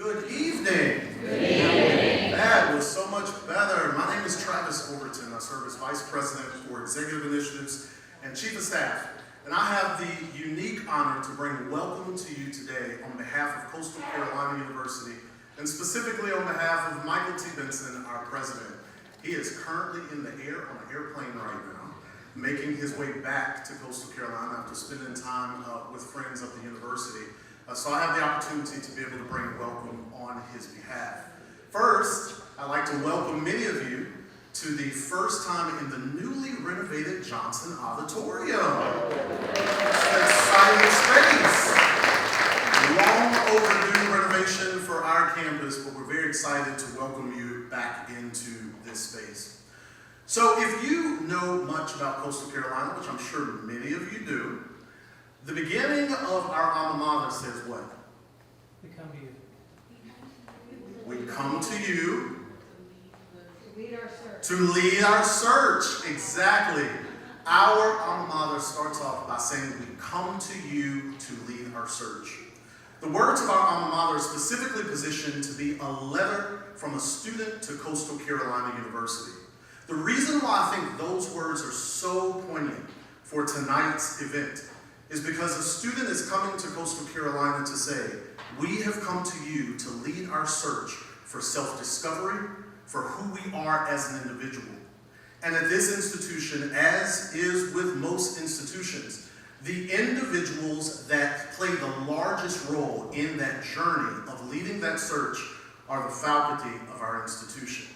Good evening. Good evening. That was so much better. My name is Travis Overton. I serve as Vice President for Executive Initiatives and Chief of Staff. And I have the unique honor to bring welcome to you today on behalf of Coastal Carolina University, and specifically on behalf of Michael T. Benson, our president. He is currently in the air on an airplane right now, making his way back to Coastal Carolina after spending time with friends of the university. So I have the opportunity to be able to bring welcome on his behalf. First, I'd like to welcome many of you to the first time in the newly renovated Johnson Auditorium. It's an exciting space. Long overdue renovation for our campus, but we're very excited to welcome you back into this space. So if you know much about Coastal Carolina, which I'm sure many of you do, the beginning of our alma mater says what? We come to you. We come to you To lead our search. to lead our search. Exactly. Our alma mater starts off by saying we come to you to lead our search. The words of our alma mater are specifically positioned to be a letter from a student to Coastal Carolina University. The reason why I think those words are so poignant for tonight's event is because a student is coming to Coastal Carolina to say, we have come to you to lead our search for self-discovery, for who we are as an individual. And at this institution, as is with most institutions, the individuals that play the largest role in that journey of leading that search are the faculty of our institution.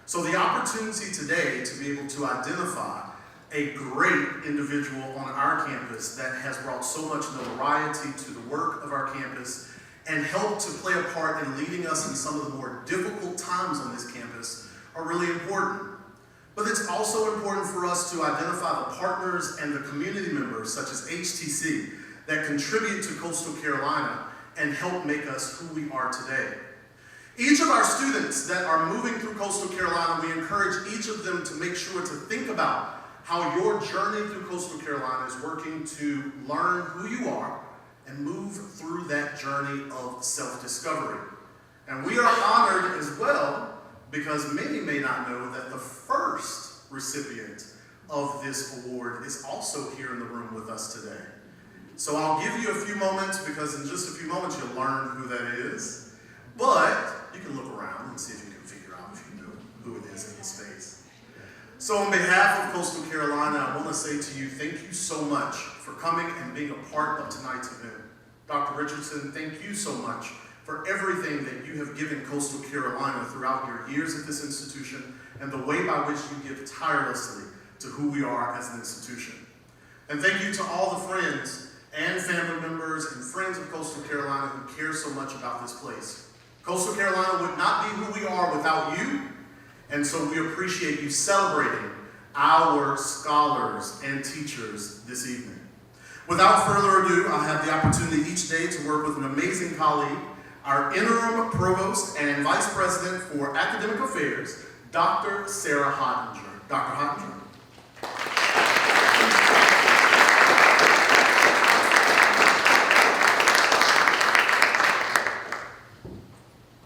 So the opportunity today to be able to identify a great individual on our campus that has brought so much notoriety to the work of our campus and helped to play a part in leading us in some of the more difficult times on this campus are really important. But it's also important for us to identify the partners and the community members, such as HTC, that contribute to Coastal Carolina and help make us who we are today. Each of our students that are moving through Coastal Carolina, we encourage each of them to make sure to think about how your journey through Coastal Carolina is working to learn who you are and move through that journey of self-discovery. And we are honored as well because many may not know that the first recipient of this award is also here in the room with us today. So I'll give you a few moments because in just a few moments you'll learn who that is. But you can look around and see if you can figure out if you know who it is in the space. So on behalf of Coastal Carolina, I want to say to you, thank you so much for coming and being a part of tonight's event. Dr. Richardson, thank you so much for everything that you have given Coastal Carolina throughout your years at this institution and the way by which you give tirelessly to who we are as an institution. And thank you to all the friends and family members and friends of Coastal Carolina who care so much about this place. Coastal Carolina would not be who we are without you, and so we appreciate you celebrating our scholars and teachers this evening. Without further ado, I have the opportunity each day to work with an amazing colleague, our interim provost and vice president for academic affairs, Dr. Sarah Hottinger. Dr. Hottinger.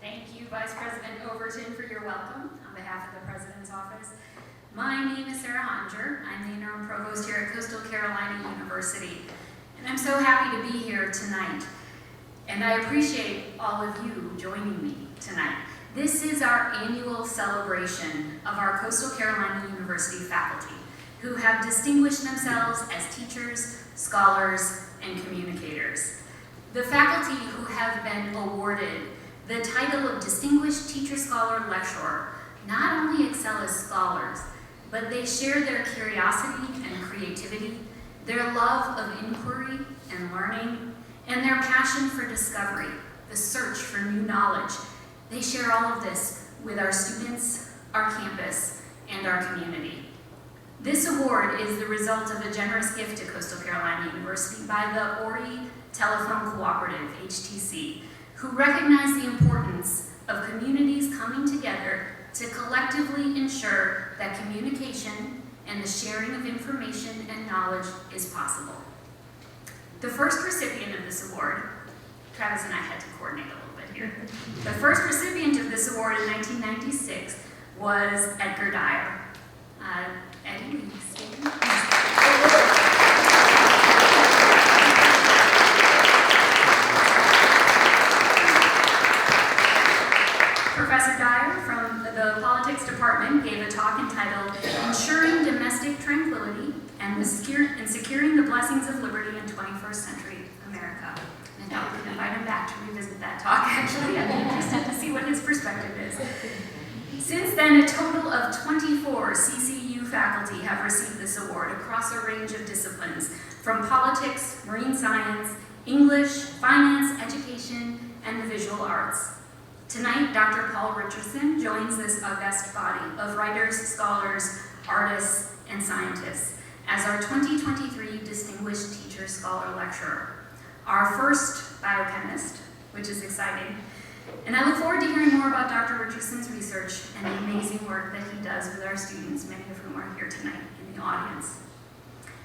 Thank you, Vice President Overton, for your welcome on behalf of the President's Office. My name is Sarah Hottinger. I'm the interim provost here at Coastal Carolina University, and I'm so happy to be here tonight. And I appreciate all of you joining me tonight. This is our annual celebration of our Coastal Carolina University faculty who have distinguished themselves as teachers, scholars, and communicators. The faculty who have been awarded the title of Distinguished Teacher Scholar Lecturer not only excel as scholars, but they share their curiosity and creativity, their love of inquiry and learning, and their passion for discovery, the search for new knowledge. They share all of this with our students, our campus, and our community. This award is the result of a generous gift to Coastal Carolina University by the Ori Telephone Cooperative, HTC, who recognize the importance of communities coming together to collectively ensure that communication and the sharing of information and knowledge is possible. The first recipient of this award Travis and I had to coordinate a little bit here. The first recipient of this award in 1996 was Edgar Dyer. Eddie, will you stand? Professor Dyer from the Politics Department gave a talk entitled Ensuring Domestic Tranquility and Securing the Blessings of Liberty in 21st Century America. And I can invite him back to revisit that talk, actually. I'd be interested to see what his perspective is. Since then, a total of 24 CCU faculty have received this award across a range of disciplines, from politics, marine science, English, finance, education, and the visual arts. Tonight, Dr. Paul Richardson joins this august body of writers, scholars, artists, and scientists as our 2023 Distinguished Teacher Scholar Lecturer, our first biochemist, which is exciting. And I look forward to hearing more about Dr. Richardson's research and the amazing work that he does with our students, many of whom are here tonight in the audience.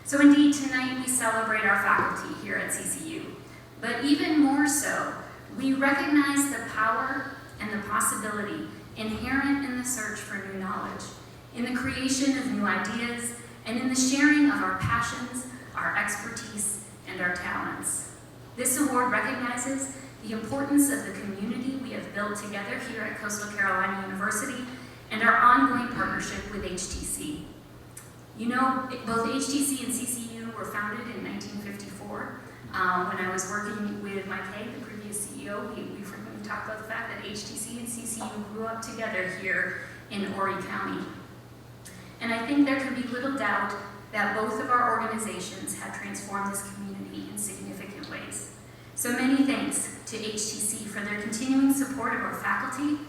So indeed, tonight we celebrate our faculty here at CCU, but even more so, we recognize the power and the possibility inherent in the search for new knowledge, in the creation of new ideas, and in the sharing of our passions, our expertise, and our talents. This award recognizes the importance of the community we have built together here at Coastal Carolina University and our ongoing partnership with HTC. You know, both HTC and CCU were founded in 1954. When I was working with Mike Hague, the previous CEO, we frequently talked about the fact that HTC and CCU grew up together here in Horry County. And I think there can be little doubt that both of our organizations have transformed this community in significant ways. So many thanks to HTC for their continuing support of our faculty,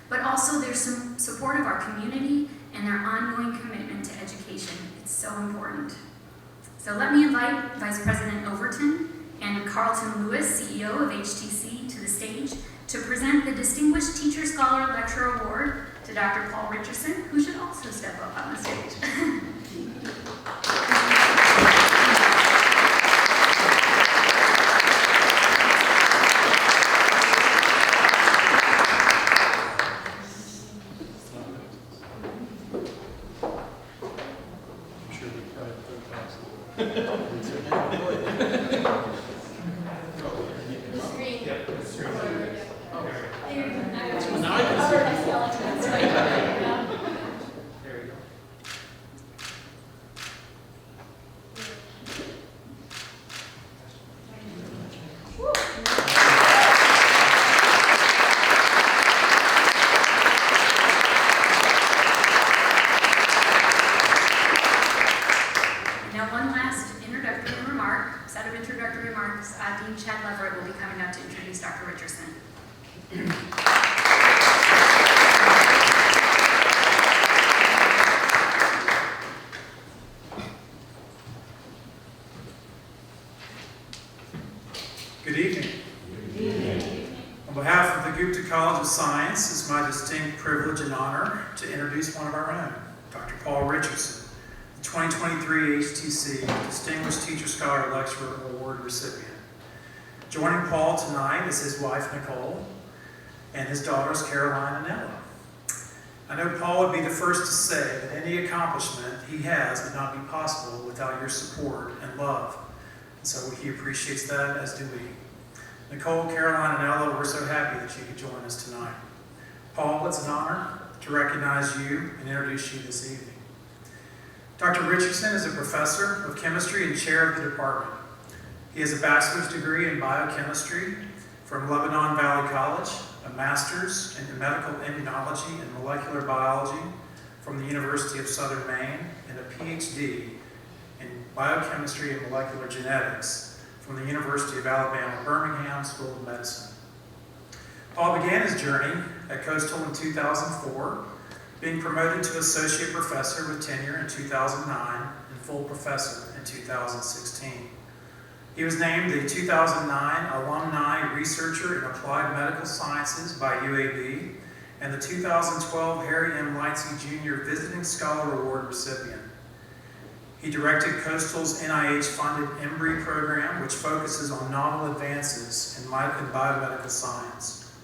but also their support of our community and their ongoing commitment to education. It's so important. So let me invite Vice President Overton and Carlton Lewis, CEO of HTC, to the stage to present the Distinguished Teacher Scholar Lecturer Award to Dr. Paul Richardson, who should also step up on the stage. Good evening. Good evening. On behalf of the Gupta College of Science, it's my distinct privilege and honor to introduce one of our own, Dr. Paul Richardson, the 2023 HTC Distinguished Teacher Scholar Lecturer Award recipient. Joining Paul tonight is his wife, Nicole, and his daughters, Caroline and Ella. I know Paul would be the first to say that any accomplishment he has would not be possible without your support and love. And so he appreciates that, as do we. Nicole, Caroline, and Ella, we're so happy that you could join us tonight. Paul, it's an honor to recognize you and introduce you this evening. Dr. Richardson is a professor of chemistry and chair of the department. He has a bachelor's degree in biochemistry from Lebanon Valley College, a master's in medical immunology and molecular biology from the University of Southern Maine, and a PhD in biochemistry and molecular genetics from the University of Alabama, Birmingham School of Medicine. Paul began his journey at Coastal in 2004, being promoted to associate professor with tenure in 2009 and full professor in 2016. He was named the 2009 Alumni Researcher in Applied Medical Sciences by UAB and the 2012 Harry M. Lightsey Jr. Visiting Scholar Award recipient. He directed Coastal's NIH-funded EMBRI program, which focuses on novel advances in biomedical science.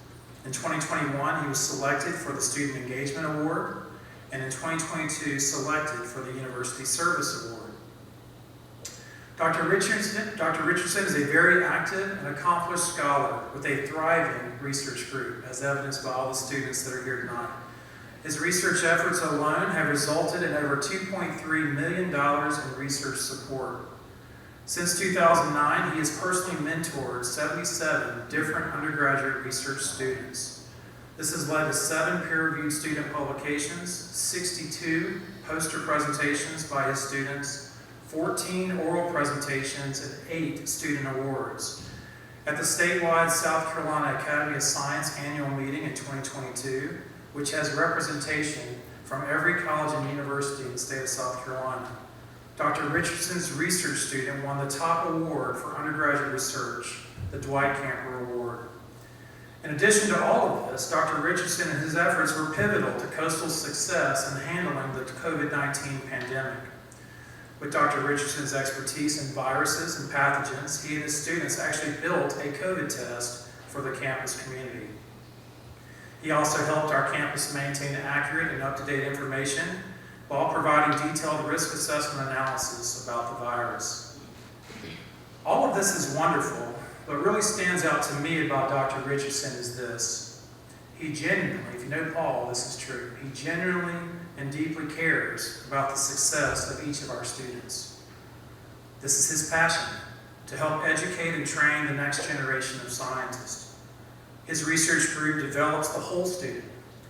In 2021, he was selected for the Student Engagement Award, and in 2022, selected for the University Service Award. Dr. Richardson is a very active and accomplished scholar with a thriving research group, as evidenced by all the students that are here tonight. His research efforts alone have resulted in over $2.3 million in research support. Since 2009, he has personally mentored 77 different undergraduate research students. This has led to 7 peer-reviewed student publications, 62 poster presentations by his students, 14 oral presentations, and 8 student awards. At the statewide South Carolina Academy of Science annual meeting in 2022, which has representation from every college and university in the state of South Carolina, Dr. Richardson's research student won the top award for undergraduate research, the Dwight Camper Award. In addition to all of this, Dr. Richardson and his efforts were pivotal to Coastal's success in handling the COVID-19 pandemic. With Dr. Richardson's expertise in viruses and pathogens, he and his students actually built a COVID test for the campus community. He also helped our campus maintain accurate and up-to-date information while providing detailed risk assessment analysis about the virus. All of this is wonderful. What really stands out to me about Dr. Richardson is this. He genuinely, if you know Paul, this is true, he genuinely and deeply cares about the success of each of our students. This is his passion, to help educate and train the next generation of scientists. His research group develops the whole student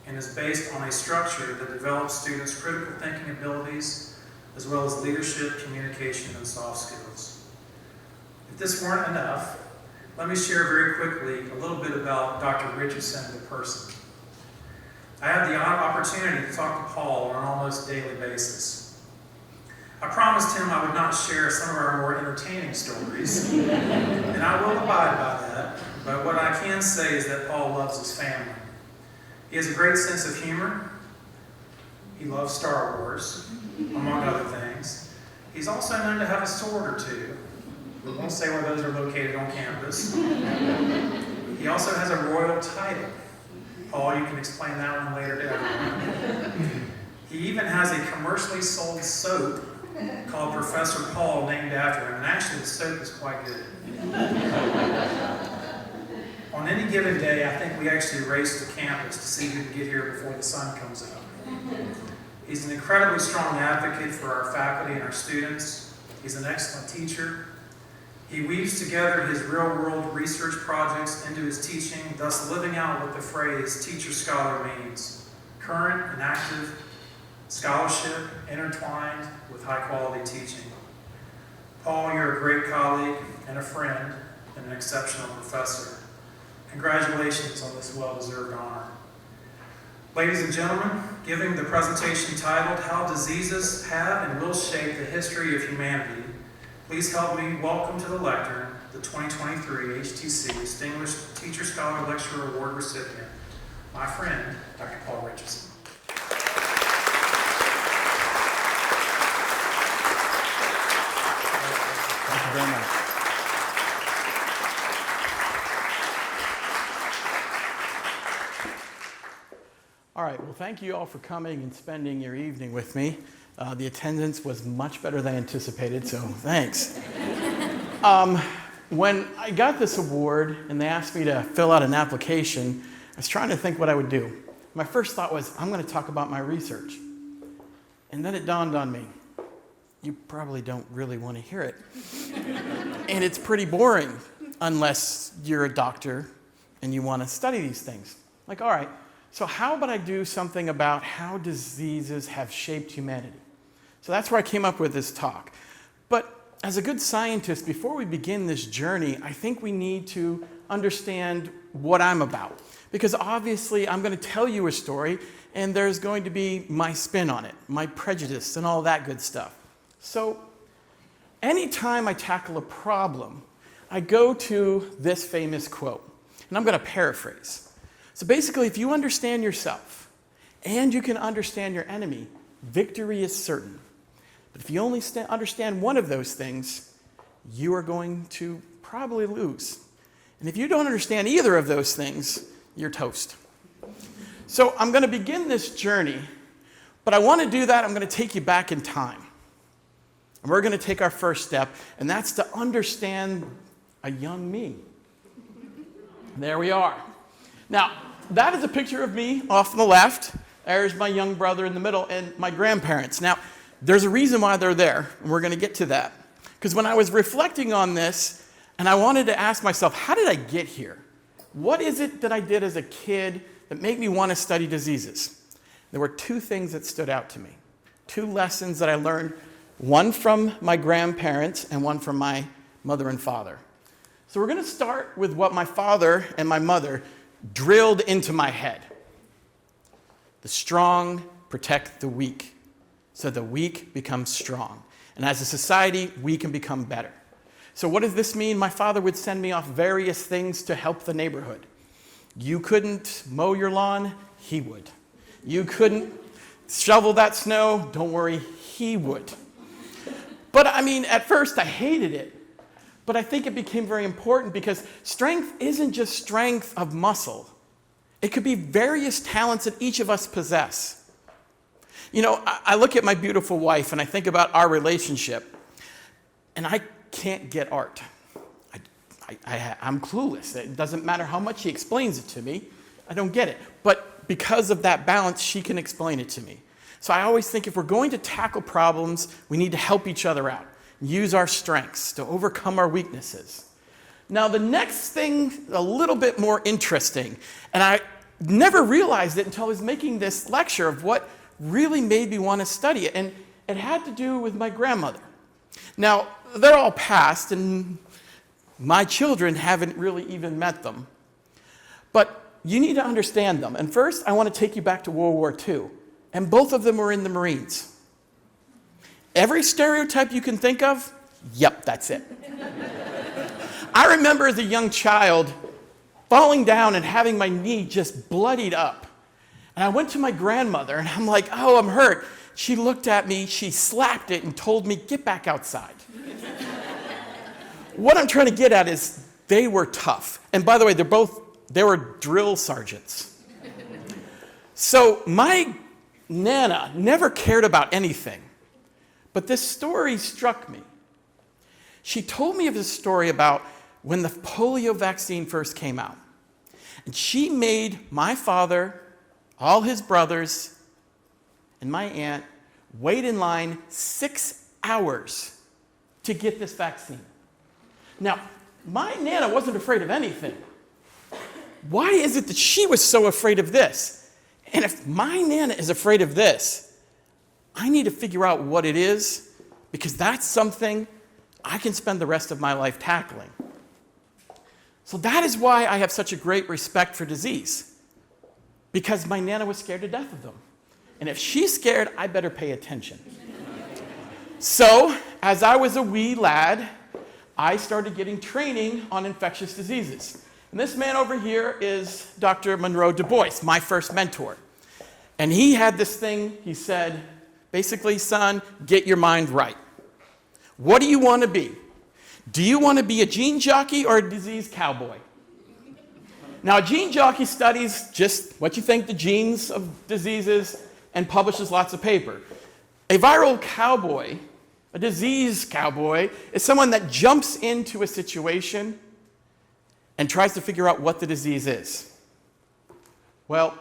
and is based on a structure that develops students' critical thinking abilities, as well as leadership, communication, and soft skills. If this weren't enough, let me share very quickly a little bit about Dr. Richardson, the person. I have the opportunity to talk to Paul on an almost daily basis. I promised him I would not share some of our more entertaining stories, and I will abide by that, but what I can say is that Paul loves his family. He has a great sense of humor. He loves Star Wars, among other things. He's also known to have a sword or two. We won't say where those are located on campus. He also has a royal title. Paul, you can explain that one later to everyone. He even has a commercially sold soap called Professor Paul, named after him, and actually the soap is quite good. On any given day, I think we actually race the campus to see who can get here before the sun comes up. He's an incredibly strong advocate for our faculty and our students. He's an excellent teacher. He weaves together his real-world research projects into his teaching, thus living out what the phrase teacher scholar means: current and active scholarship intertwined with high-quality teaching. Paul, you're a great colleague and a friend and an exceptional professor. Congratulations on this well-deserved honor. Ladies and gentlemen, giving the presentation titled How Diseases Have and Will Shape the History of Humanity, please help me welcome to the lectern the 2023 HTC Distinguished Teacher Scholar Lecturer Award recipient, my friend, Dr. Paul Richardson. Thank you very much. All right, well, thank you all for coming and spending your evening with me. The attendance was much better than anticipated, so thanks. When I got this award and they asked me to fill out an application, I was trying to think what I would do. My first thought was, I'm going to talk about my research. And then it dawned on me, you probably don't really want to hear it. And it's pretty boring, unless you're a doctor and you want to study these things. Like, all right, so how about I do something about how diseases have shaped humanity? So that's where I came up with this talk. But as a good scientist, before we begin this journey, I think we need to understand what I'm about. Because obviously I'm going to tell you a story, and there's going to be my spin on it, my prejudice, and all that good stuff. So anytime I tackle a problem, I go to this famous quote, and I'm going to paraphrase. So basically, if you understand yourself and you can understand your enemy, victory is certain. But if you only understand one of those things, you are going to probably lose. And if you don't understand either of those things, you're toast. So I'm going to begin this journey, but I want to do that. I'm going to take you back in time. And we're going to take our first step, and that's to understand a young me. There we are. Now, that is a picture of me off on the left. There's my young brother in the middle and my grandparents. Now, there's a reason why they're there, and we're going to get to that. Because when I was reflecting on this, and I wanted to ask myself, how did I get here? What is it that I did as a kid that made me want to study diseases? There were two things that stood out to me. Two lessons that I learned, one from my grandparents and one from my mother and father. So we're going to start with what my father and my mother drilled into my head. The strong protect the weak, so the weak becomes strong. And as a society, we can become better. So what does this mean? My father would send me off various things to help the neighborhood. You couldn't mow your lawn, he would. You couldn't shovel that snow, don't worry, he would. But I mean, at first I hated it. But I think it became very important because strength isn't just strength of muscle. It could be various talents that each of us possess. You know, I look at my beautiful wife and I think about our relationship, and I can't get art. I'm clueless. It doesn't matter how much she explains it to me. I don't get it. But because of that balance, she can explain it to me. So I always think if we're going to tackle problems, we need to help each other out. Use our strengths to overcome our weaknesses. Now, the next thing, a little bit more interesting, and I never realized it until I was making this lecture of what really made me want to study it, and it had to do with my grandmother. Now, they're all passed, and my children haven't really even met them, but you need to understand them. And first, I want to take you back to World War II, and both of them were in the Marines. Every stereotype you can think of, yep, that's it. I remember as a young child falling down and having my knee just bloodied up. And I went to my grandmother and I'm like, oh, I'm hurt. She looked at me, she slapped it and told me, get back outside. What I'm trying to get at is they were tough. And by the way, they were drill sergeants. So my Nana never cared about anything. But this story struck me. She told me of this story about when the polio vaccine first came out. And she made my father, all his brothers, and my aunt wait in line 6 hours to get this vaccine. Now, my Nana wasn't afraid of anything. Why is it that she was so afraid of this? And if my Nana is afraid of this, I need to figure out what it is, because that's something I can spend the rest of my life tackling. So that is why I have such a great respect for disease, because my Nana was scared to death of them. And if she's scared, I better pay attention. So, as I was a wee lad, I started getting training on infectious diseases. And this man over here is Dr. Monroe Du Bois, my first mentor. And he had this thing, he said, basically, son, get your mind right. What do you want to be? Do you want to be a gene jockey or a disease cowboy? Now, a gene jockey studies just what you think the genes of diseases and publishes lots of paper. A viral cowboy, a disease cowboy, is someone that jumps into a situation and tries to figure out what the disease is. Well,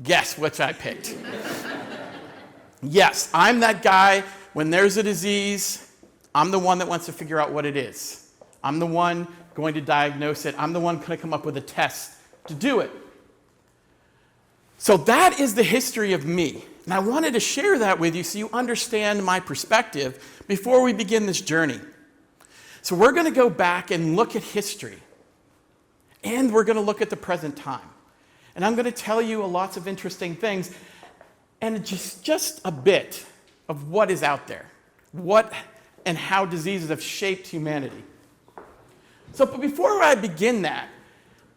guess which I picked. Yes, I'm that guy. When there's a disease, I'm the one that wants to figure out what it is. I'm the one going to diagnose it. I'm the one going to come up with a test to do it. So that is the history of me. And I wanted to share that with you so you understand my perspective before we begin this journey. So we're going to go back and look at history. And we're going to look at the present time. And I'm going to tell you lots of interesting things. And just a bit of what is out there, what and how diseases have shaped humanity. So, but before I begin that,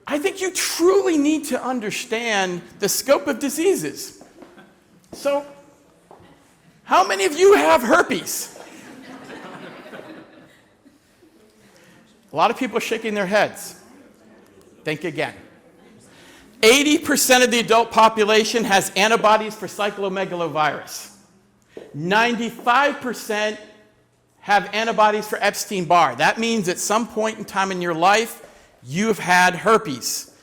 I think you truly need to understand the scope of diseases. So, How many of you have herpes? A lot of people are shaking their heads. Think again. 80% of the adult population has antibodies for cyclomegalovirus. 95% have antibodies for Epstein-Barr. That means at some point in time in your life, you've had herpes.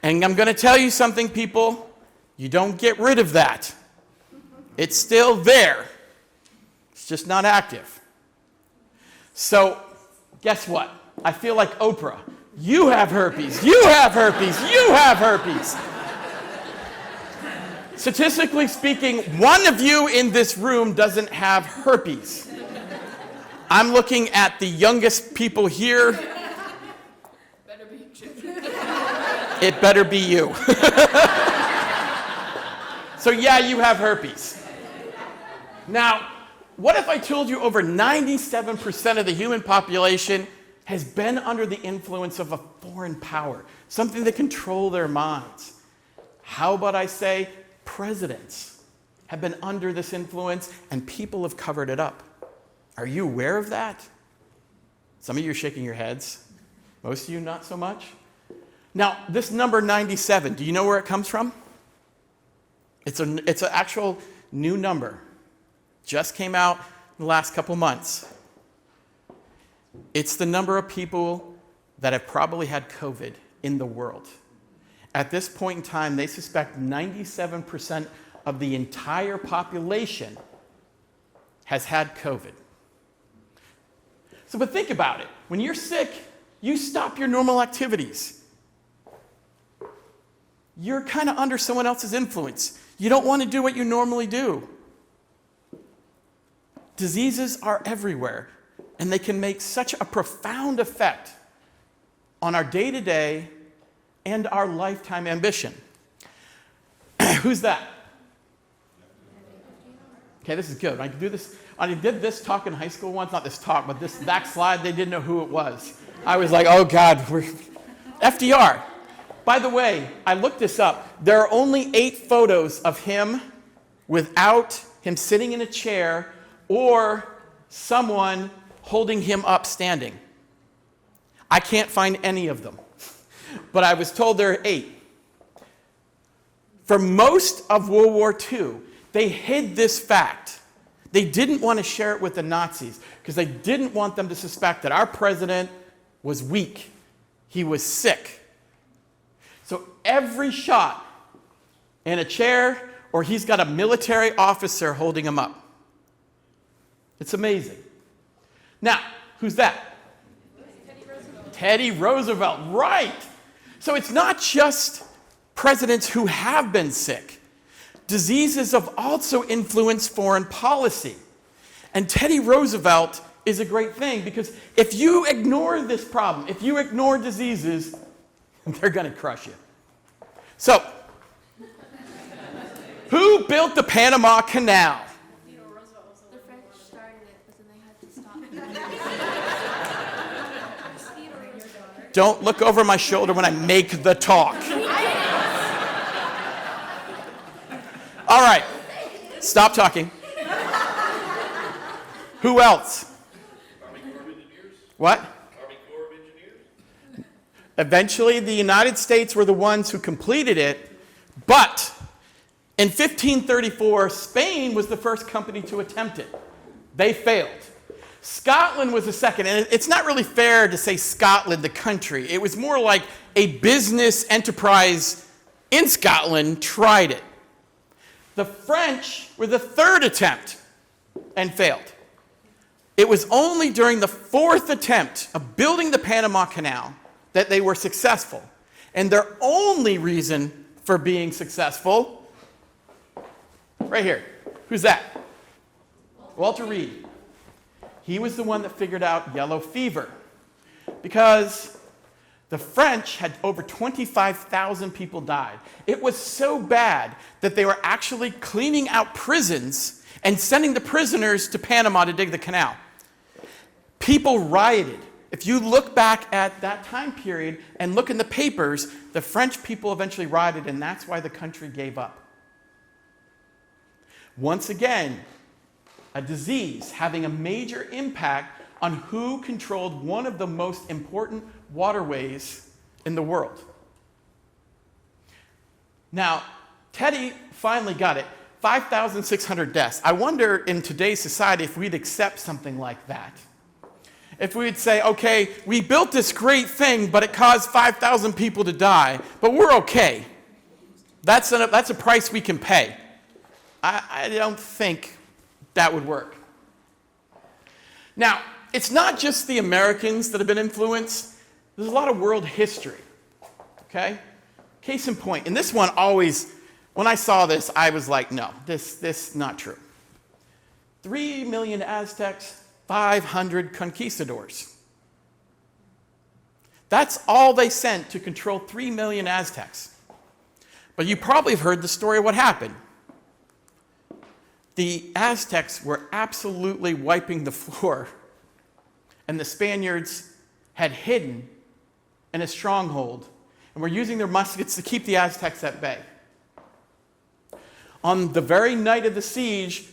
And I'm going to tell you something, people. You don't get rid of that. It's still there. It's just not active. So, guess what? I feel like Oprah. You have herpes. You have herpes. You have herpes. Statistically speaking, one of you in this room doesn't have herpes. I'm looking at the youngest people here. Better be It better be you. So yeah, you have herpes. Now, what if I told you over 97% of the human population has been under the influence of a foreign power, something that controls their minds? How about I say presidents have been under this influence and people have covered it up? Are you aware of that? Some of you are shaking your heads. Most of you not so much. Now, this number 97, do you know where it comes from? It's an actual new number. Just came out in the last couple months. It's the number of people that have probably had COVID in the world. At this point in time, they suspect 97% of the entire population has had COVID. So, but think about it. When you're sick, you stop your normal activities. You're kind of under someone else's influence. You don't want to do what you normally do. Diseases are everywhere, and they can make such a profound effect on our day-to-day and our lifetime ambition. Who's that? Okay, this is good. I can do this. I did this talk in high school once, not this talk, but this backslide, they didn't know who it was. I was like, oh God, FDR. By the way, I looked this up. There are only 8 photos of him without him sitting in a chair or someone holding him up standing. I can't find any of them, but I was told there are 8. For most of World War II, they hid this fact. They didn't want to share it with the Nazis because they didn't want them to suspect that our president was weak. He was sick. So every shot in a chair or he's got a military officer holding him up. It's amazing. Now, who's that? Teddy Roosevelt, right. So it's not just presidents who have been sick. Diseases have also influenced foreign policy. And Teddy Roosevelt is a great thing because if you ignore this problem, if you ignore diseases, they're going to crush you. So, who built the Panama Canal? The French started it, but then they had to stop. Don't look over my shoulder when I make the talk. All right, stop talking. Who else? Army Corps of Engineers? What? Army Corps of Engineers? Eventually, the United States were the ones who completed it, but in 1534, Spain was the first company to attempt it. They failed. Scotland was the second, and it's not really fair to say Scotland, the country. It was more like a business enterprise in Scotland tried it. The French were the third attempt and failed. It was only during the 4th attempt of building the Panama Canal that they were successful. And their only reason for being successful, right here. Who's that? Walter Reed. He was the one that figured out yellow fever because the French had over 25,000 people died. It was so bad that they were actually cleaning out prisons and sending the prisoners to Panama to dig the canal. People rioted. If you look back at that time period and look in the papers, the French people eventually rioted, and that's why the country gave up. Once again, a disease having a major impact on who controlled one of the most important waterways in the world. Now, Teddy finally got it. 5,600 deaths. I wonder in today's society if we'd accept something like that. If we'd say, okay, we built this great thing, but it caused 5,000 people to die, but we're okay. That's a price we can pay. I don't think that would work. Now, it's not just the Americans that have been influenced. There's a lot of world history, okay? Case in point, and this one always, when I saw this, I was like, no, this not true. 3 million Aztecs, 500 conquistadors. That's all they sent to control 3 million Aztecs. But you probably have heard the story of what happened. The Aztecs were absolutely wiping the floor, and the Spaniards had hidden in a stronghold and were using their muskets to keep the Aztecs at bay. On the very night of the siege,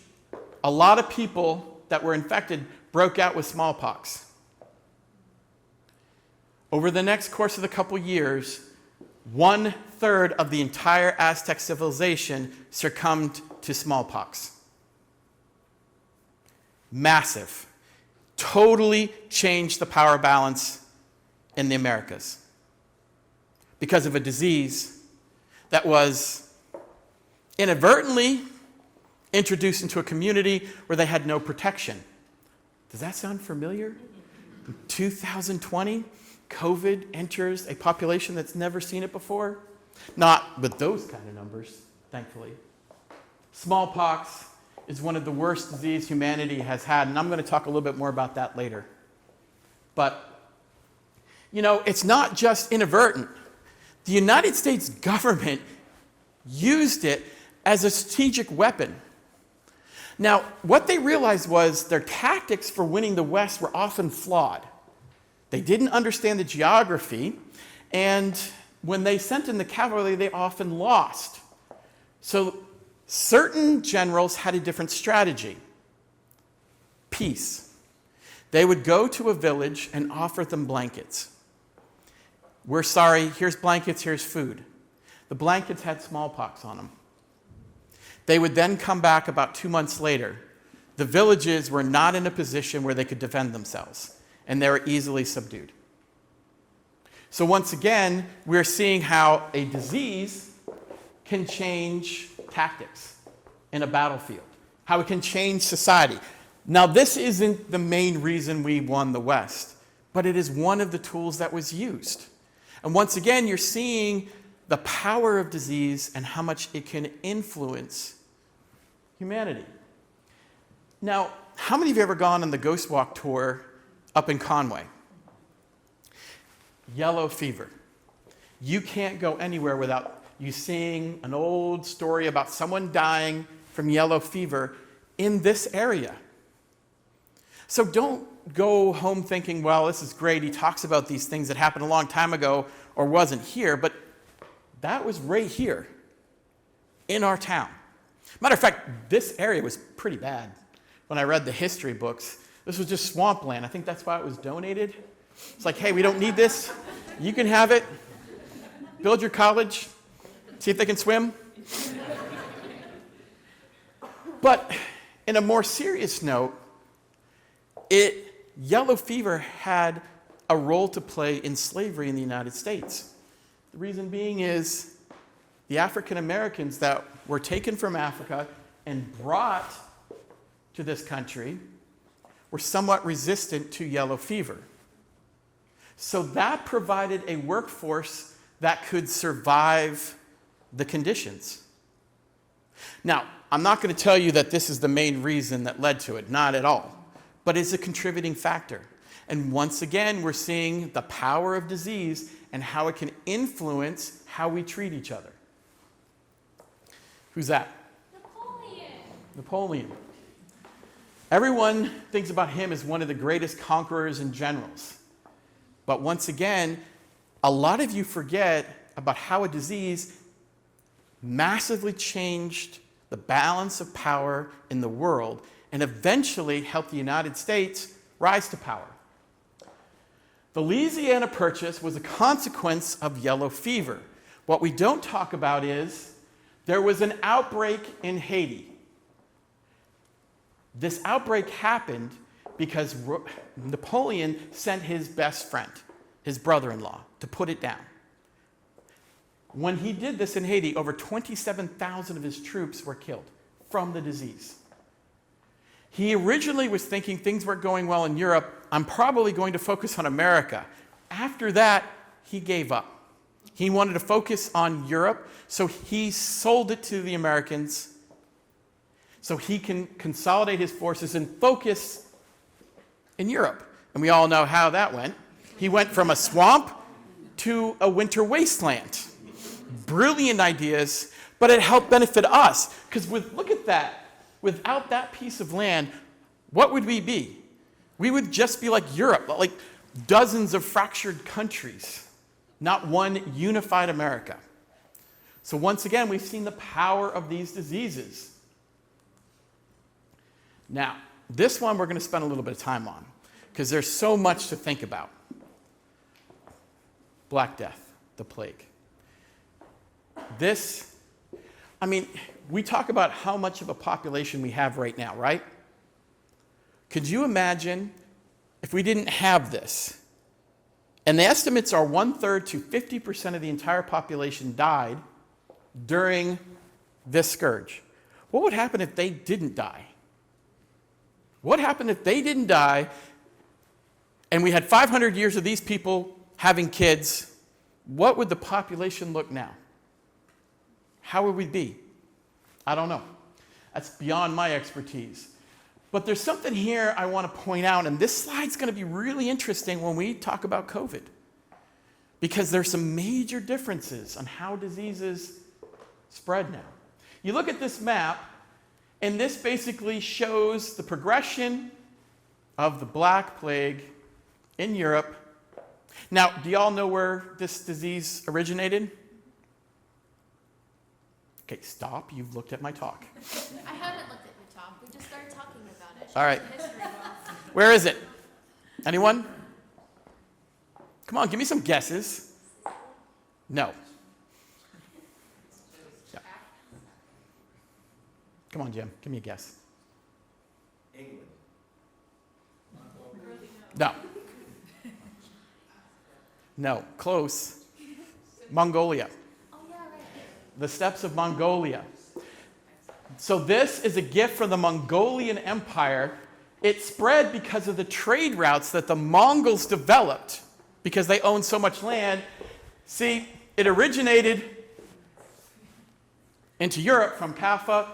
a lot of people that were infected broke out with smallpox. Over the next course of the couple years, 1/3 of the entire Aztec civilization succumbed to smallpox. Massive. Totally changed the power balance in the Americas because of a disease that was inadvertently introduced into a community where they had no protection. Does that sound familiar? In 2020, COVID enters a population that's never seen it before. Not with those kind of numbers, thankfully. Smallpox is one of the worst diseases humanity has had, and I'm going to talk a little bit more about that later. But, it's not just inadvertent. The United States government used it as a strategic weapon. Now, what they realized was their tactics for winning the West were often flawed. They didn't understand the geography, and when they sent in the cavalry, they often lost. So certain generals had a different strategy. Peace. They would go to a village and offer them blankets. We're sorry, here's blankets, here's food. The blankets had smallpox on them. They would then come back about 2 months later. The villages were not in a position where they could defend themselves, and they were easily subdued. So once again, we're seeing how a disease can change tactics in a battlefield, how it can change society. Now, this isn't the main reason we won the West, but it is one of the tools that was used. And once again, you're seeing the power of disease and how much it can influence humanity. Now, how many of you have ever gone on the Ghost Walk tour up in Conway? Yellow fever. You can't go anywhere without you seeing an old story about someone dying from yellow fever in this area. So don't go home thinking, well, this is great. He talks about these things that happened a long time ago or wasn't here, but that was right here in our town. Matter of fact, this area was pretty bad. When I read the history books, this was just swampland. I think that's why it was donated. It's like, hey, we don't need this. You can have it. Build your college. See if they can swim. But in a more serious note, yellow fever had a role to play in slavery in the United States. The reason being is the African Americans that were taken from Africa and brought to this country were somewhat resistant to yellow fever. So that provided a workforce that could survive the conditions. Now, I'm not going to tell you that this is the main reason that led to it, not at all, but it's a contributing factor. And once again, we're seeing the power of disease and how it can influence how we treat each other. Who's that? Napoleon. Everyone thinks about him as one of the greatest conquerors and generals. But once again, a lot of you forget about how a disease massively changed the balance of power in the world and eventually helped the United States rise to power. The Louisiana Purchase was a consequence of yellow fever. What we don't talk about is there was an outbreak in Haiti. This outbreak happened because Napoleon sent his best friend, his brother-in-law, to put it down. When he did this in Haiti, over 27,000 of his troops were killed from the disease. He originally was thinking things weren't going well in Europe. I'm probably going to focus on America. After that, he gave up. He wanted to focus on Europe, so he sold it to the Americans so he can consolidate his forces and focus in Europe. And we all know how that went. He went from a swamp to a winter wasteland. Brilliant ideas, but it helped benefit us. Because look at that. Without that piece of land, what would we be? We would just be like Europe, like dozens of fractured countries, not one unified America. So once again, we've seen the power of these diseases. Now, this one we're going to spend a little bit of time on, because there's so much to think about. Black Death, the plague. We talk about how much of a population we have right now, right? Could you imagine if we didn't have this? And the estimates are 1/3 to 50% of the entire population died during this scourge. What would happen if they didn't die? What happened if they didn't die and we had 500 years of these people having kids? What would the population look now? How would we be? I don't know. That's beyond my expertise. But there's something here I want to point out, and this slide's going to be really interesting when we talk about COVID, because there's some major differences on how diseases spread now. You look at this map, and this basically shows the progression of the Black Plague in Europe. Now, do y'all know where this disease originated? Okay, stop. You've looked at my talk. I haven't looked at your talk. We just started talking about it. All right. History buff. Where is it? Anyone? Come on, give me some guesses. No. Yeah. Come on, Jim. Give me a guess. England. No. No. Close. Mongolia. Oh, yeah, right. The steppes of Mongolia. So this is a gift from the Mongolian Empire. It spread because of the trade routes that the Mongols developed because they owned so much land. See, it originated into Europe from Kaffa,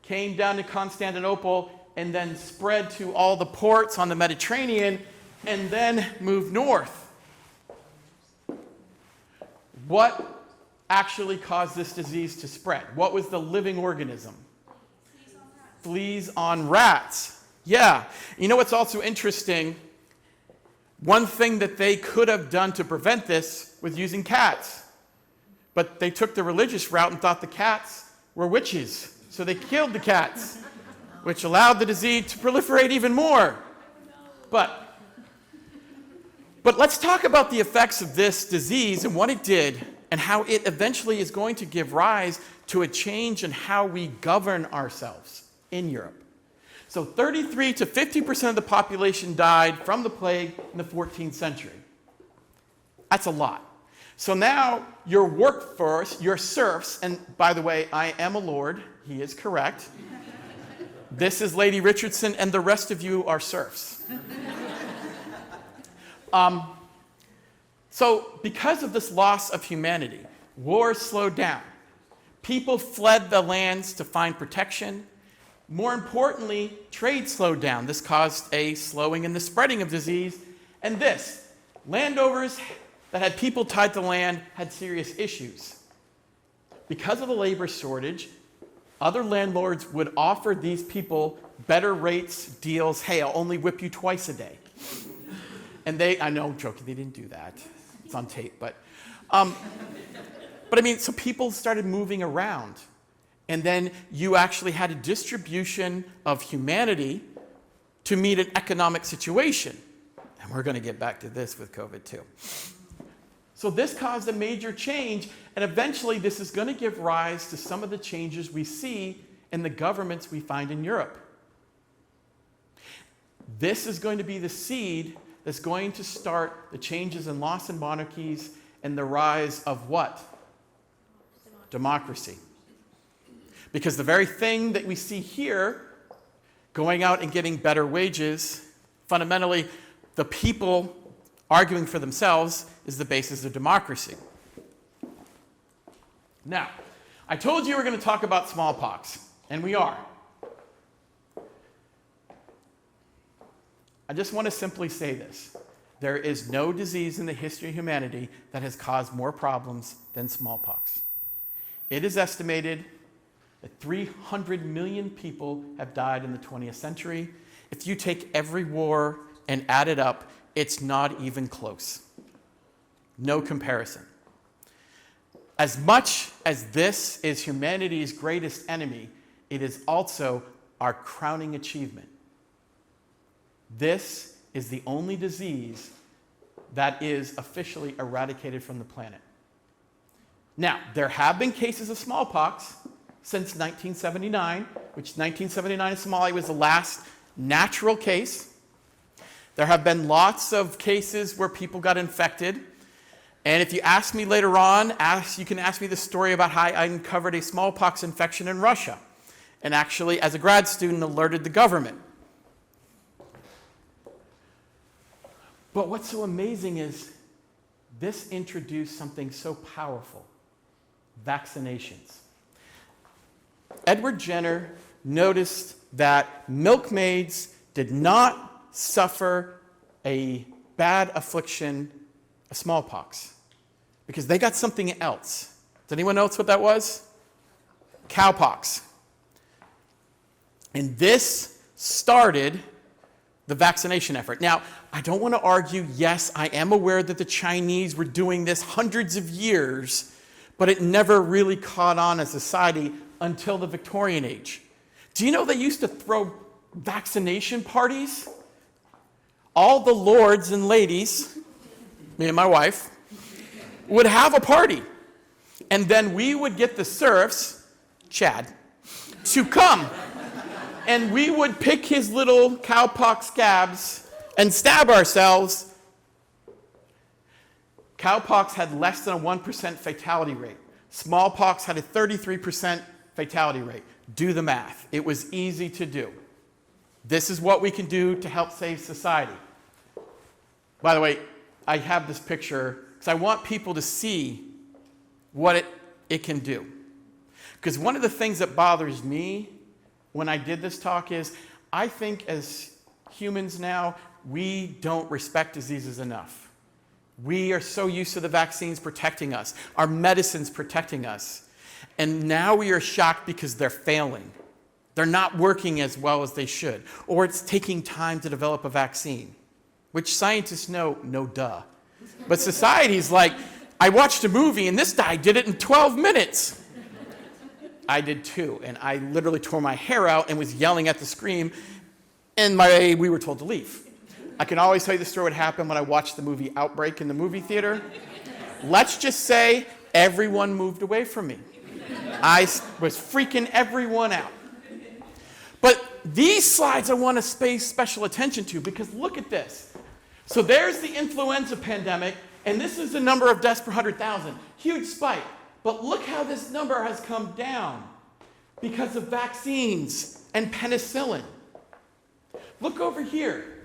came down to Constantinople, and then spread to all the ports on the Mediterranean, and then moved north. What actually caused this disease to spread? What was the living organism? Fleas on rats. Yeah. You know what's also interesting? One thing that they could have done to prevent this was using cats. But they took the religious route and thought the cats were witches. So they killed the cats, which allowed the disease to proliferate even more. But let's talk about the effects of this disease and what it did and how it eventually is going to give rise to a change in how we govern ourselves in Europe. So 33 to 50% of the population died from the plague in the 14th century. That's a lot. So now your workforce, your serfs, and by the way, I am a lord, he is correct. This is Lady Richardson, and the rest of you are serfs. So because of this loss of humanity, wars slowed down. People fled the lands to find protection. More importantly, trade slowed down. This caused a slowing in the spreading of disease. And this, landowners that had people tied to land had serious issues. Because of the labor shortage, other landlords would offer these people better rates, deals. Hey, I'll only whip you twice a day. And I know, I'm joking, they didn't do that. It's on tape, but so people started moving around. And then you actually had a distribution of humanity to meet an economic situation. And we're going to get back to this with COVID too. So this caused a major change, and eventually this is going to give rise to some of the changes we see in the governments we find in Europe. This is going to be the seed that's going to start the changes in laws and monarchies and the rise of what? Democracy. Because the very thing that we see here, going out and getting better wages, fundamentally, the people arguing for themselves is the basis of democracy. Now, I told you we're going to talk about smallpox, and we are. I just want to simply say this. There is no disease in the history of humanity that has caused more problems than smallpox. It is estimated that 300 million people have died in the 20th century. If you take every war and add it up, it's not even close. No comparison. As much as this is humanity's greatest enemy, it is also our crowning achievement. This is the only disease that is officially eradicated from the planet. Now, there have been cases of smallpox since 1979, which 1979 in Somalia was the last natural case. There have been lots of cases where people got infected. And if you ask me later on, you can ask me the story about how I uncovered a smallpox infection in Russia. And actually, as a grad student, alerted the government. But what's so amazing is this introduced something so powerful: vaccinations. Edward Jenner noticed that milkmaids did not suffer a bad affliction of smallpox because they got something else. Does anyone know what that was? Cowpox. And this started the vaccination effort. Now, I don't want to argue, yes, I am aware that the Chinese were doing this hundreds of years, but it never really caught on as a society until the Victorian age. Do you know they used to throw vaccination parties? All the lords and ladies, me and my wife, would have a party. And then we would get the serfs, Chad, to come. And we would pick his little cowpox scabs and stab ourselves. Cowpox had less than a 1% fatality rate. Smallpox had a 33% fatality rate. Do the math. It was easy to do. This is what we can do to help save society. By the way, I have this picture because I want people to see what it can do. Because one of the things that bothers me when I did this talk is I think as humans now, we don't respect diseases enough. We are so used to the vaccines protecting us, our medicines protecting us. And now we are shocked because they're failing. They're not working as well as they should. Or it's taking time to develop a vaccine, which scientists know, no duh. But society's like, I watched a movie and this guy did it in 12 minutes. I did too, and I literally tore my hair out and was yelling at the screen, and we were told to leave. I can always tell you the story what happened when I watched the movie Outbreak in the movie theater. Let's just say everyone moved away from me. I was freaking everyone out. But these slides I want to pay special attention to because look at this. So there's the influenza pandemic, and this is the number of deaths per 100,000. Huge spike. But look how this number has come down because of vaccines and penicillin. Look over here.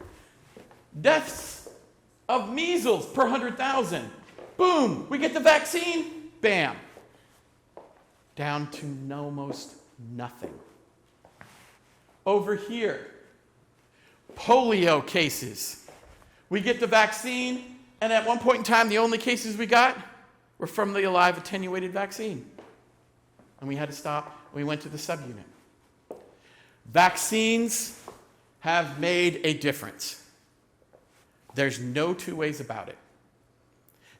Deaths of measles per 100,000. Boom, we get the vaccine, bam. Down to almost nothing. Over here, polio cases. We get the vaccine, and at one point in time, the only cases we got were from the live attenuated vaccine. And we had to stop. We went to the subunit. Vaccines have made a difference. There's no two ways about it.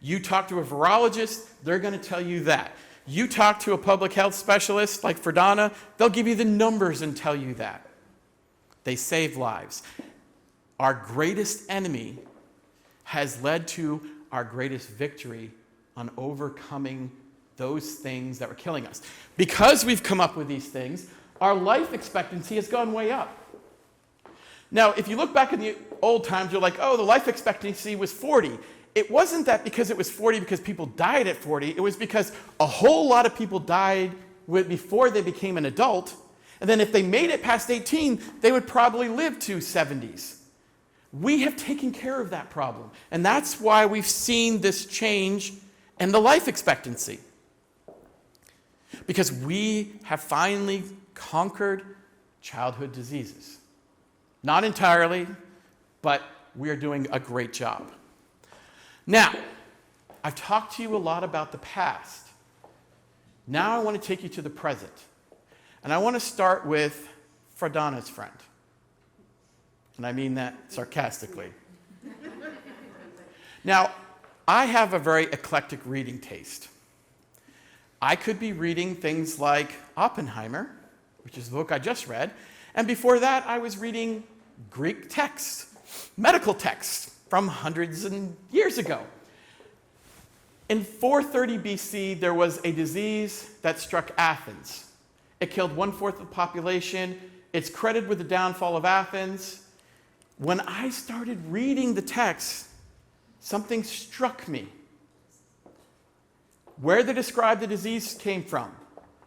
You talk to a virologist, they're going to tell you that. You talk to a public health specialist like Verdana, they'll give you the numbers and tell you that. They save lives. Our greatest enemy has led to our greatest victory on overcoming those things that were killing us. Because we've come up with these things, our life expectancy has gone way up. Now, if you look back in the old times, you're like, oh, the life expectancy was 40. It wasn't that because it was 40 because people died at 40. It was because a whole lot of people died before they became an adult. And then if they made it past 18, they would probably live to 70s. We have taken care of that problem. And that's why we've seen this change in the life expectancy. Because we have finally conquered childhood diseases. Not entirely, but we are doing a great job. Now, I've talked to you a lot about the past. Now I want to take you to the present. And I want to start with Fradana's friend. And I mean that sarcastically. Now, I have a very eclectic reading taste. I could be reading things like Oppenheimer, which is the book I just read, and before that I was reading Greek texts, medical texts from hundreds of years ago. In 430 BC, there was a disease that struck Athens. It killed 1/4 of the population. It's credited with the downfall of Athens. When I started reading the text, something struck me. Where they described the disease came from,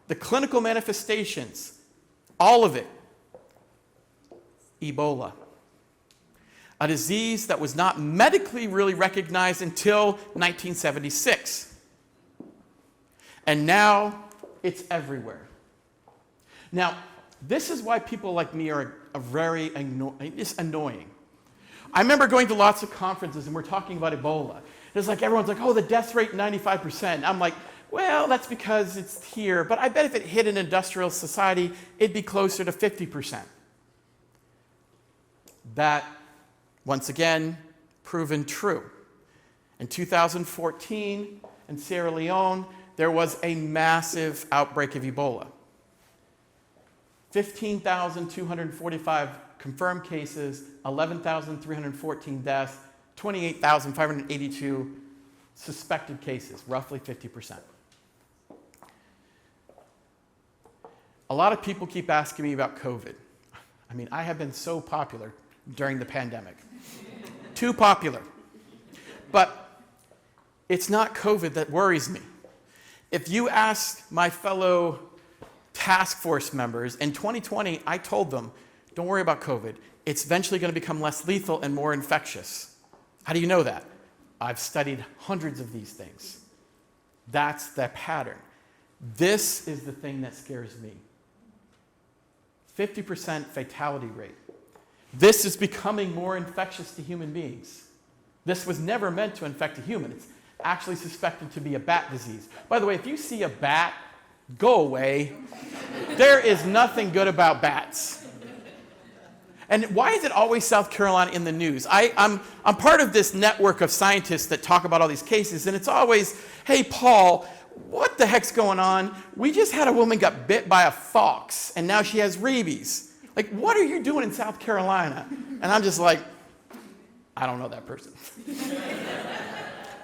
the clinical manifestations, all of it. Ebola. A disease that was not medically really recognized until 1976. And now it's everywhere. Now, this is why people like me are very annoying. I remember going to lots of conferences and we're talking about Ebola. It's like everyone's like, oh, the death rate 95%. I'm like, well, that's because it's here. But I bet if it hit an industrial society, it'd be closer to 50%. That, once again, proven true. In 2014, in Sierra Leone, there was a massive outbreak of Ebola. 15,245 confirmed cases, 11,314 deaths, 28,582 suspected cases, roughly 50%. A lot of people keep asking me about COVID. I mean, I have been so popular during the pandemic. Too popular. But it's not COVID that worries me. If you ask my fellow task force members, in 2020, I told them, don't worry about COVID. It's eventually going to become less lethal and more infectious. How do you know that? I've studied hundreds of these things. That's the pattern. This is the thing that scares me. 50% fatality rate. This is becoming more infectious to human beings. This was never meant to infect a human. It's actually suspected to be a bat disease. By the way, if you see a bat, go away. There is nothing good about bats. And why is it always South Carolina in the news? I'm part of this network of scientists that talk about all these cases, and it's always, hey, Paul, what the heck's going on? We just had a woman got bit by a fox, and now she has rabies. Like, what are you doing in South Carolina? And I'm just like, I don't know that person.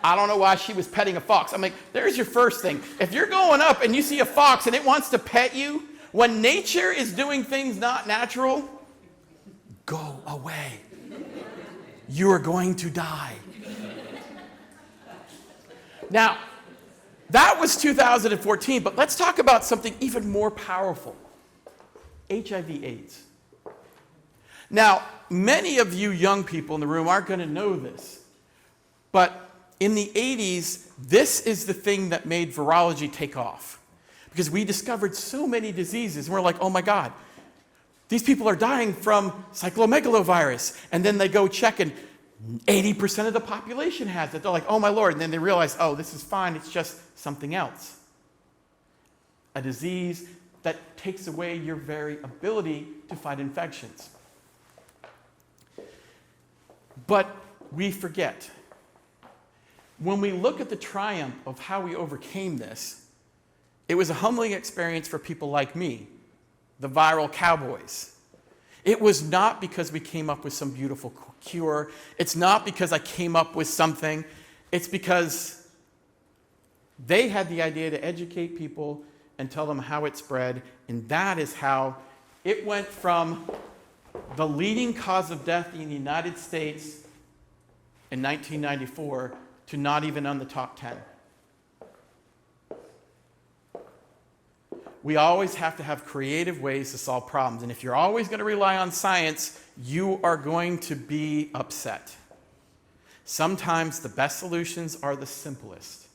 I don't know why she was petting a fox. I'm like, there's your first thing. If you're going up and you see a fox and it wants to pet you, when nature is doing things not natural, go away. You are going to die. Now, that was 2014, but let's talk about something even more powerful. HIV/AIDS. Now, many of you young people in the room aren't going to know this, but in the 80s, this is the thing that made virology take off. Because we discovered so many diseases, and we're like, oh my God, these people are dying from cyclomegalovirus. And then they go check, and 80% of the population has it. They're like, oh my Lord. And then they realize, oh, this is fine. It's just something else. A disease that takes away your very ability to fight infections. But we forget. When we look at the triumph of how we overcame this, It was a humbling experience for people like me, the viral cowboys. It was not because we came up with some beautiful cure. It's not because I came up with something. It's because they had the idea to educate people and tell them how it spread, and that is how it went from the leading cause of death in the United States in 1994 to not even on the top 10. We always have to have creative ways to solve problems, and if you're always going to rely on science, you are going to be upset. Sometimes the best solutions are the simplest.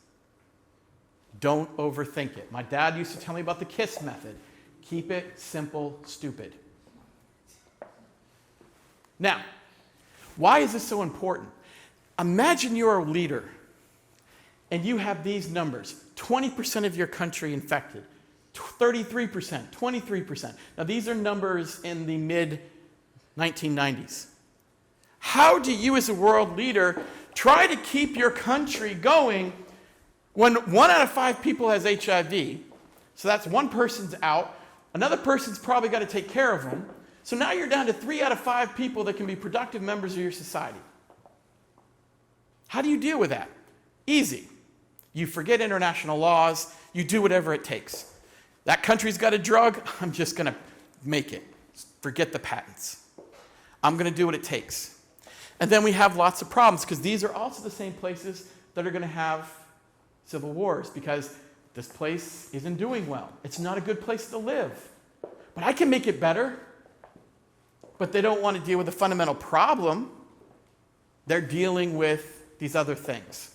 Don't overthink it. My dad used to tell me about the KISS method. Keep it simple, stupid. Now, why is this so important? Imagine you're a leader and you have these numbers. 20% of your country infected, 33%, 23%. Now, these are numbers in the mid-1990s. How do you as a world leader try to keep your country going when 1 out of 5 people has HIV? So that's one person's out. Another person's probably got to take care of them. So now you're down to 3 out of 5 people that can be productive members of your society. How do you deal with that? Easy. You forget international laws. You do whatever it takes. That country's got a drug. I'm just going to make it. Forget the patents. I'm going to do what it takes. And then we have lots of problems because these are also the same places that are going to have civil wars because this place isn't doing well. It's not a good place to live. But I can make it better. But they don't want to deal with the fundamental problem. They're dealing with these other things.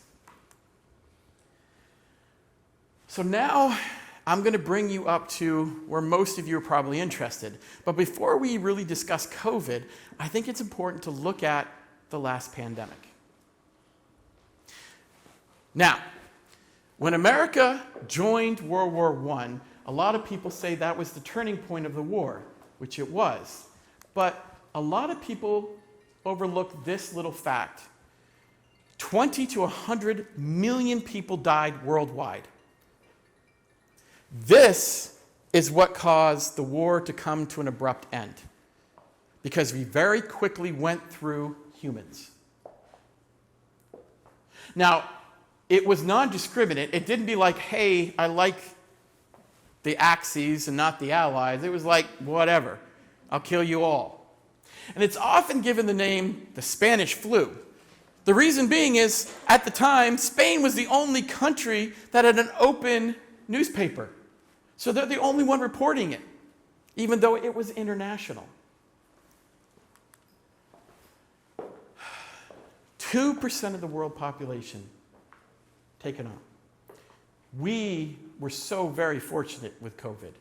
So now I'm going to bring you up to where most of you are probably interested. But before we really discuss COVID, I think it's important to look at the last pandemic. Now, when America joined World War I, a lot of people say that was the turning point of the war, which it was. But a lot of people overlook this little fact. 20 to 100 million people died worldwide. This is what caused the war to come to an abrupt end, because we very quickly went through humans. Now, it was non-discriminate. It didn't be like, hey, I like the Axis and not the Allies. It was like, whatever, I'll kill you all. And it's often given the name the Spanish flu. The reason being is, at the time, Spain was the only country that had an open newspaper. So they're the only one reporting it, even though it was international. 2% of the world population taken on. We were so very fortunate with COVID.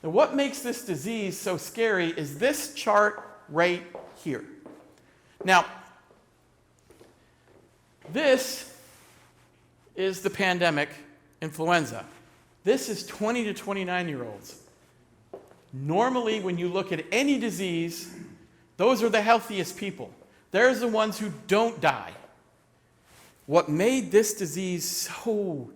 Now, what makes this disease so scary is this chart right here. Now, this is the pandemic influenza. This is 20 to 29-year-olds. Normally, when you look at any disease, those are the healthiest people. They're the ones who don't die. What made this disease so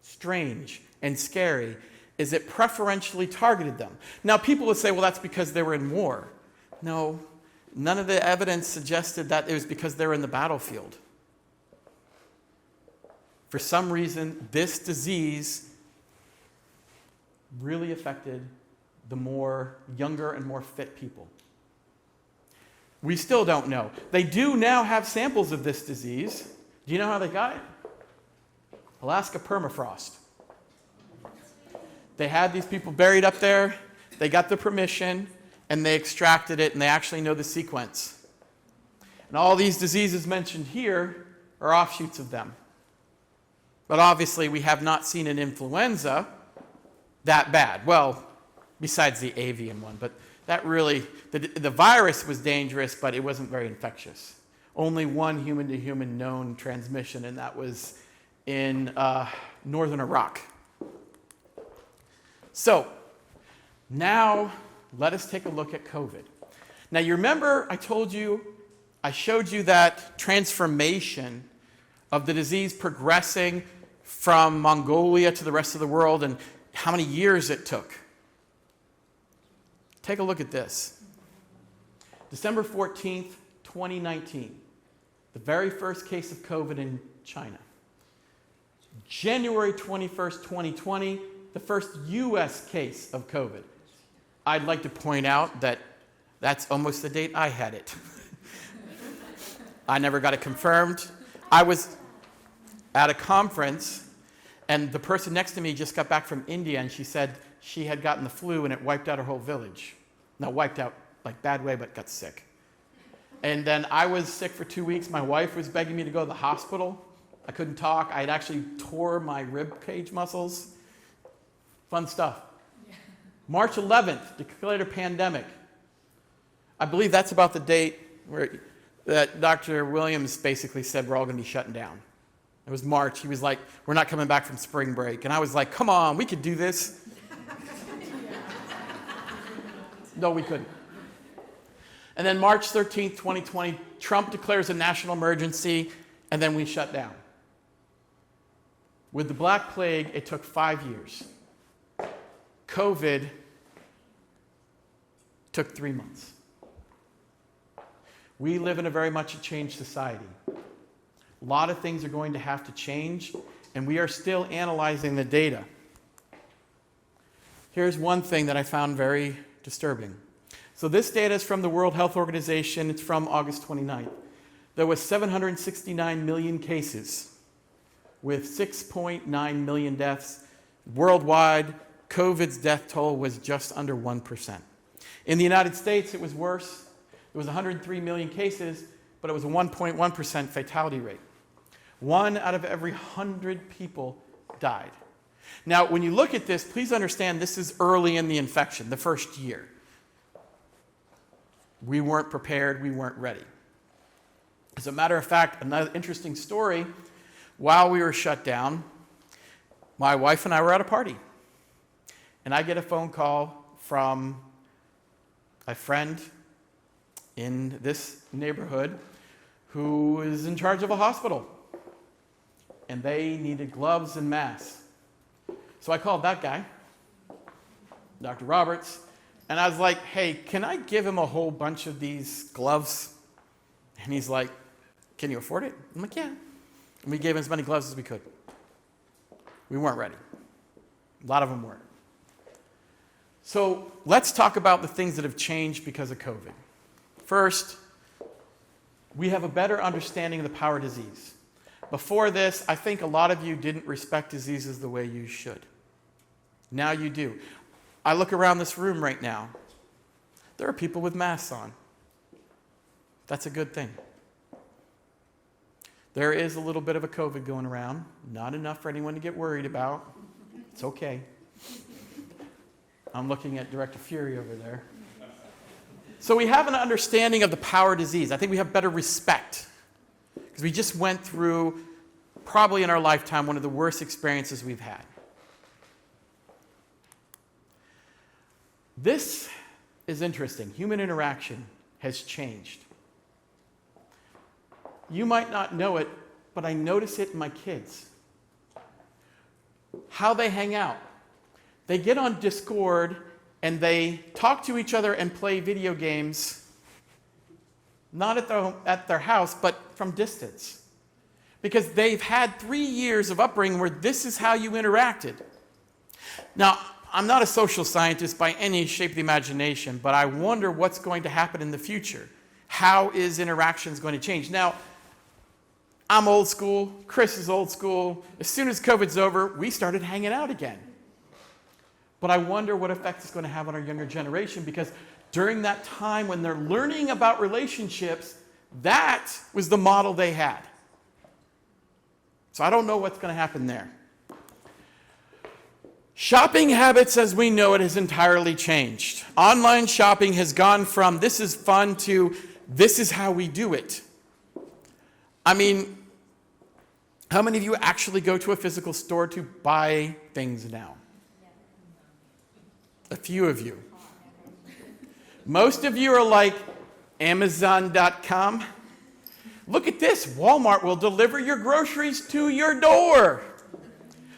strange and scary is it preferentially targeted them. Now, people would say, well, that's because they were in war. No, none of the evidence suggested that it was because they were in the battlefield. For some reason, this disease really affected the more younger and more fit people. We still don't know. They do now have samples of this disease. Do you know how they got it? Alaska permafrost. They had these people buried up there, they got the permission, and they extracted it, and they actually know the sequence. And all these diseases mentioned here are offshoots of them. But obviously, we have not seen an influenza that bad. Well, besides the avian one, but that really, the virus was dangerous, but it wasn't very infectious. Only one human-to-human known transmission, and that was in northern Iraq. So, now let us take a look at COVID. Now, you remember I showed you that transformation of the disease progressing from Mongolia to the rest of the world and how many years it took. Take a look at this. December 14th, 2019, the very first case of COVID in China. January 21st, 2020, the first U.S. case of COVID. I'd like to point out that that's almost the date I had it. I never got it confirmed. I was at a conference, and the person next to me just got back from India, and she said she had gotten the flu, and it wiped out her whole village. Not wiped out like bad way, but got sick. And then I was sick for 2 weeks. My wife was begging me to go to the hospital. I couldn't talk. I had actually tore my rib cage muscles. Fun stuff. Yeah. March 11th, declared a pandemic. I believe that's about the date that Dr. Williams basically said we're all going to be shutting down. It was March. He was like, we're not coming back from spring break. And I was like, come on, we could do this. No, we couldn't. And then March 13th, 2020, Trump declares a national emergency, and then we shut down. With the Black Plague, it took 5 years. COVID took 3 months. We live in a very much a changed society. A lot of things are going to have to change, and we are still analyzing the data. Here's one thing that I found very disturbing. So this data is from the World Health Organization. It's from August 29th. There was 769 million cases with 6.9 million deaths. Worldwide, COVID's death toll was just under 1%. In the United States, it was worse. There was 103 million cases, but it was a 1.1% fatality rate. 1 out of every 100 people died. Now, when you look at this, please understand this is early in the infection, the first year. We weren't prepared, we weren't ready. As a matter of fact, another interesting story, while we were shut down, my wife and I were at a party. And I get a phone call from a friend in this neighborhood who is in charge of a hospital. And they needed gloves and masks. So I called that guy, Dr. Roberts, and I was like, hey, can I give him a whole bunch of these gloves? And he's like, can you afford it? I'm like, yeah. And we gave him as many gloves as we could. We weren't ready. A lot of them weren't. So let's talk about the things that have changed because of COVID. First, we have a better understanding of the power of disease. Before this, I think a lot of you didn't respect diseases the way you should. Now you do. I look around this room right now. There are people with masks on. That's a good thing. There is a little bit of a COVID going around. Not enough for anyone to get worried about. It's okay. I'm looking at Director Fury over there. So we have an understanding of the power of disease. I think we have better respect. Because we just went through, probably in our lifetime, one of the worst experiences we've had. This is interesting. Human interaction has changed. You might not know it, but I notice it in my kids. How they hang out. They get on Discord and they talk to each other and play video games, not at their house, but from distance. Because they've had 3 years of upbringing where this is how you interacted. Now, I'm not a social scientist by any shape of the imagination, but I wonder what's going to happen in the future. How is interactions going to change? Now, I'm old school, Chris is old school. As soon as COVID's over, we started hanging out again. But I wonder what effect it's going to have on our younger generation, because during that time when they're learning about relationships, that was the model they had. So I don't know what's going to happen there. Shopping habits as we know it has entirely changed. Online shopping has gone from this is fun to this is how we do it. I mean, how many of you actually go to a physical store to buy things now? A few of you. Most of you are like Amazon.com. Look at this. Walmart will deliver your groceries to your door.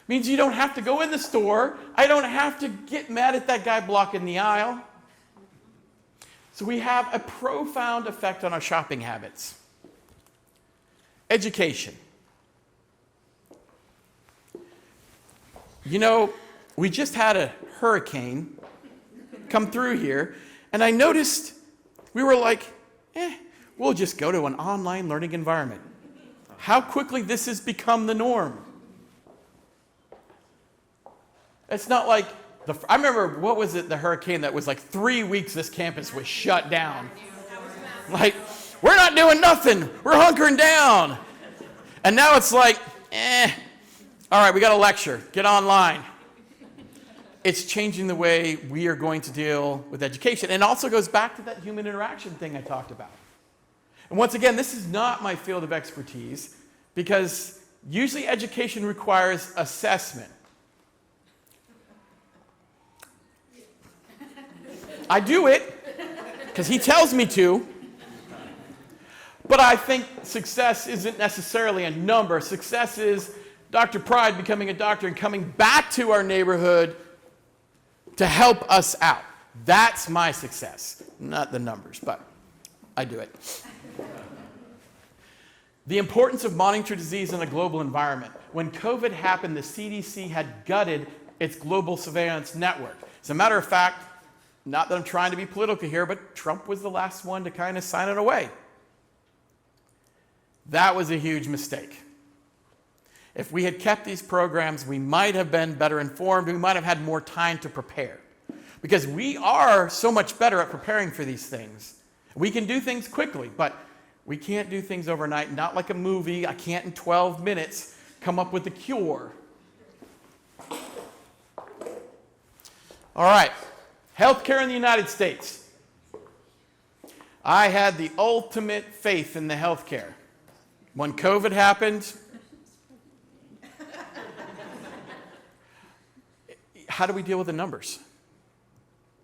Means you don't have to go in the store. I don't have to get mad at that guy blocking the aisle. So we have a profound effect on our shopping habits. Education. You know, we just had a hurricane come through here, and I noticed we were like, we'll just go to an online learning environment. How quickly this has become the norm. It's not like, I remember, what was it, the hurricane that was like 3 weeks this campus was shut down. Like, we're not doing nothing. We're hunkering down. And now it's like, all right, we got a lecture. Get online. It's changing the way we are going to deal with education. And it also goes back to that human interaction thing I talked about. And once again, this is not my field of expertise because usually education requires assessment. I do it because he tells me to. But I think success isn't necessarily a number. Success is Dr. Pride becoming a doctor and coming back to our neighborhood to help us out. That's my success, not the numbers, but I do it. The importance of monitoring disease in a global environment. When COVID happened, the CDC had gutted its global surveillance network. As a matter of fact, not that I'm trying to be political here, but Trump was the last one to kind of sign it away. That was a huge mistake. If we had kept these programs, we might have been better informed. We might have had more time to prepare. Because we are so much better at preparing for these things. We can do things quickly, but we can't do things overnight. Not like a movie. I can't in 12 minutes come up with a cure. All right. Healthcare in the United States. I had the ultimate faith in the healthcare. When COVID happened, how do we deal with the numbers?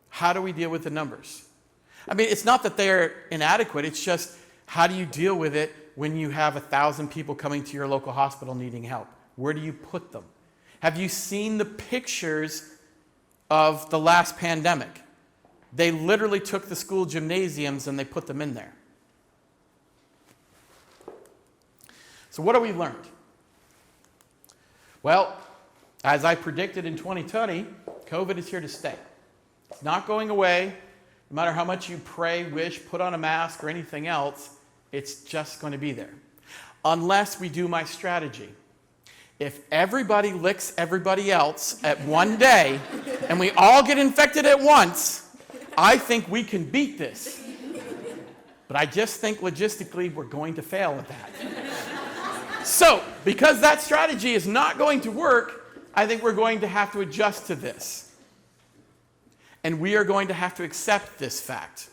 How do we deal with the numbers? I mean, it's not that they're inadequate. It's just, how do you deal with it when you have 1,000 people coming to your local hospital needing help? Where do you put them? Have you seen the pictures of the last pandemic? They literally took the school gymnasiums and they put them in there. So what have we learned? Well, as I predicted in 2020, COVID is here to stay. It's not going away. No matter how much you pray, wish, put on a mask, or anything else, it's just going to be there. Unless we do my strategy. If everybody licks everybody else at one day, and we all get infected at once, I think we can beat this. But I just think logistically we're going to fail at that. So, because that strategy is not going to work, I think we're going to have to adjust to this. And we are going to have to accept this fact.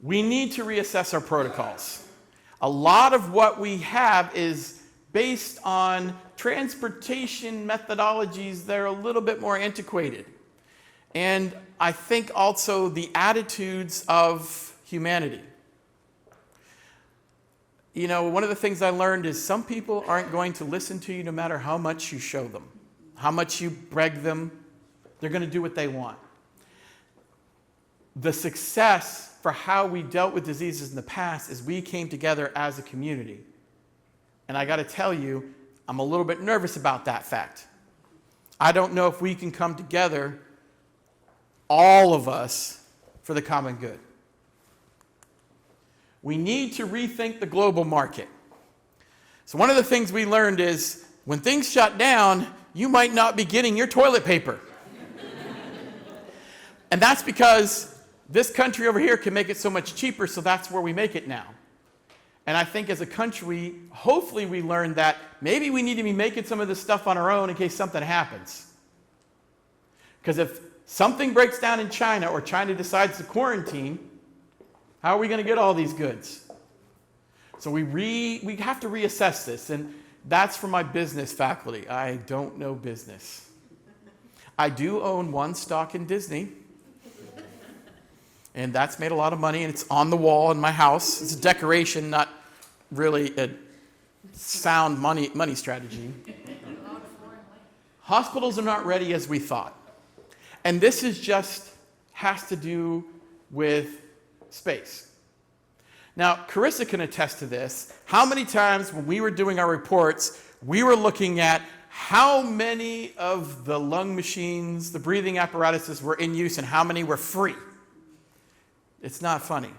We need to reassess our protocols. A lot of what we have is based on transportation methodologies that are a little bit more antiquated. And I think also the attitudes of humanity. You know, one of the things I learned is some people aren't going to listen to you no matter how much you show them, how much you beg them. They're going to do what they want. The success for how we dealt with diseases in the past is we came together as a community. And I got to tell you, I'm a little bit nervous about that fact. I don't know if we can come together, all of us, for the common good. We need to rethink the global market. So one of the things we learned is when things shut down, you might not be getting your toilet paper. And that's because this country over here can make it so much cheaper, so that's where we make it now. And I think as a country, hopefully we learned that maybe we need to be making some of this stuff on our own in case something happens. Because if something breaks down in China or China decides to quarantine, how are we going to get all these goods? So we have to reassess this, and that's for my business faculty. I don't know business. I do own one stock in Disney, and that's made a lot of money, and it's on the wall in my house. It's a decoration, not really a sound money strategy. Hospitals are not ready as we thought. And this is just has to do with space. Now, Carissa can attest to this. How many times when we were doing our reports, we were looking at how many of the lung machines, the breathing apparatuses were in use and how many were free. It's not funny.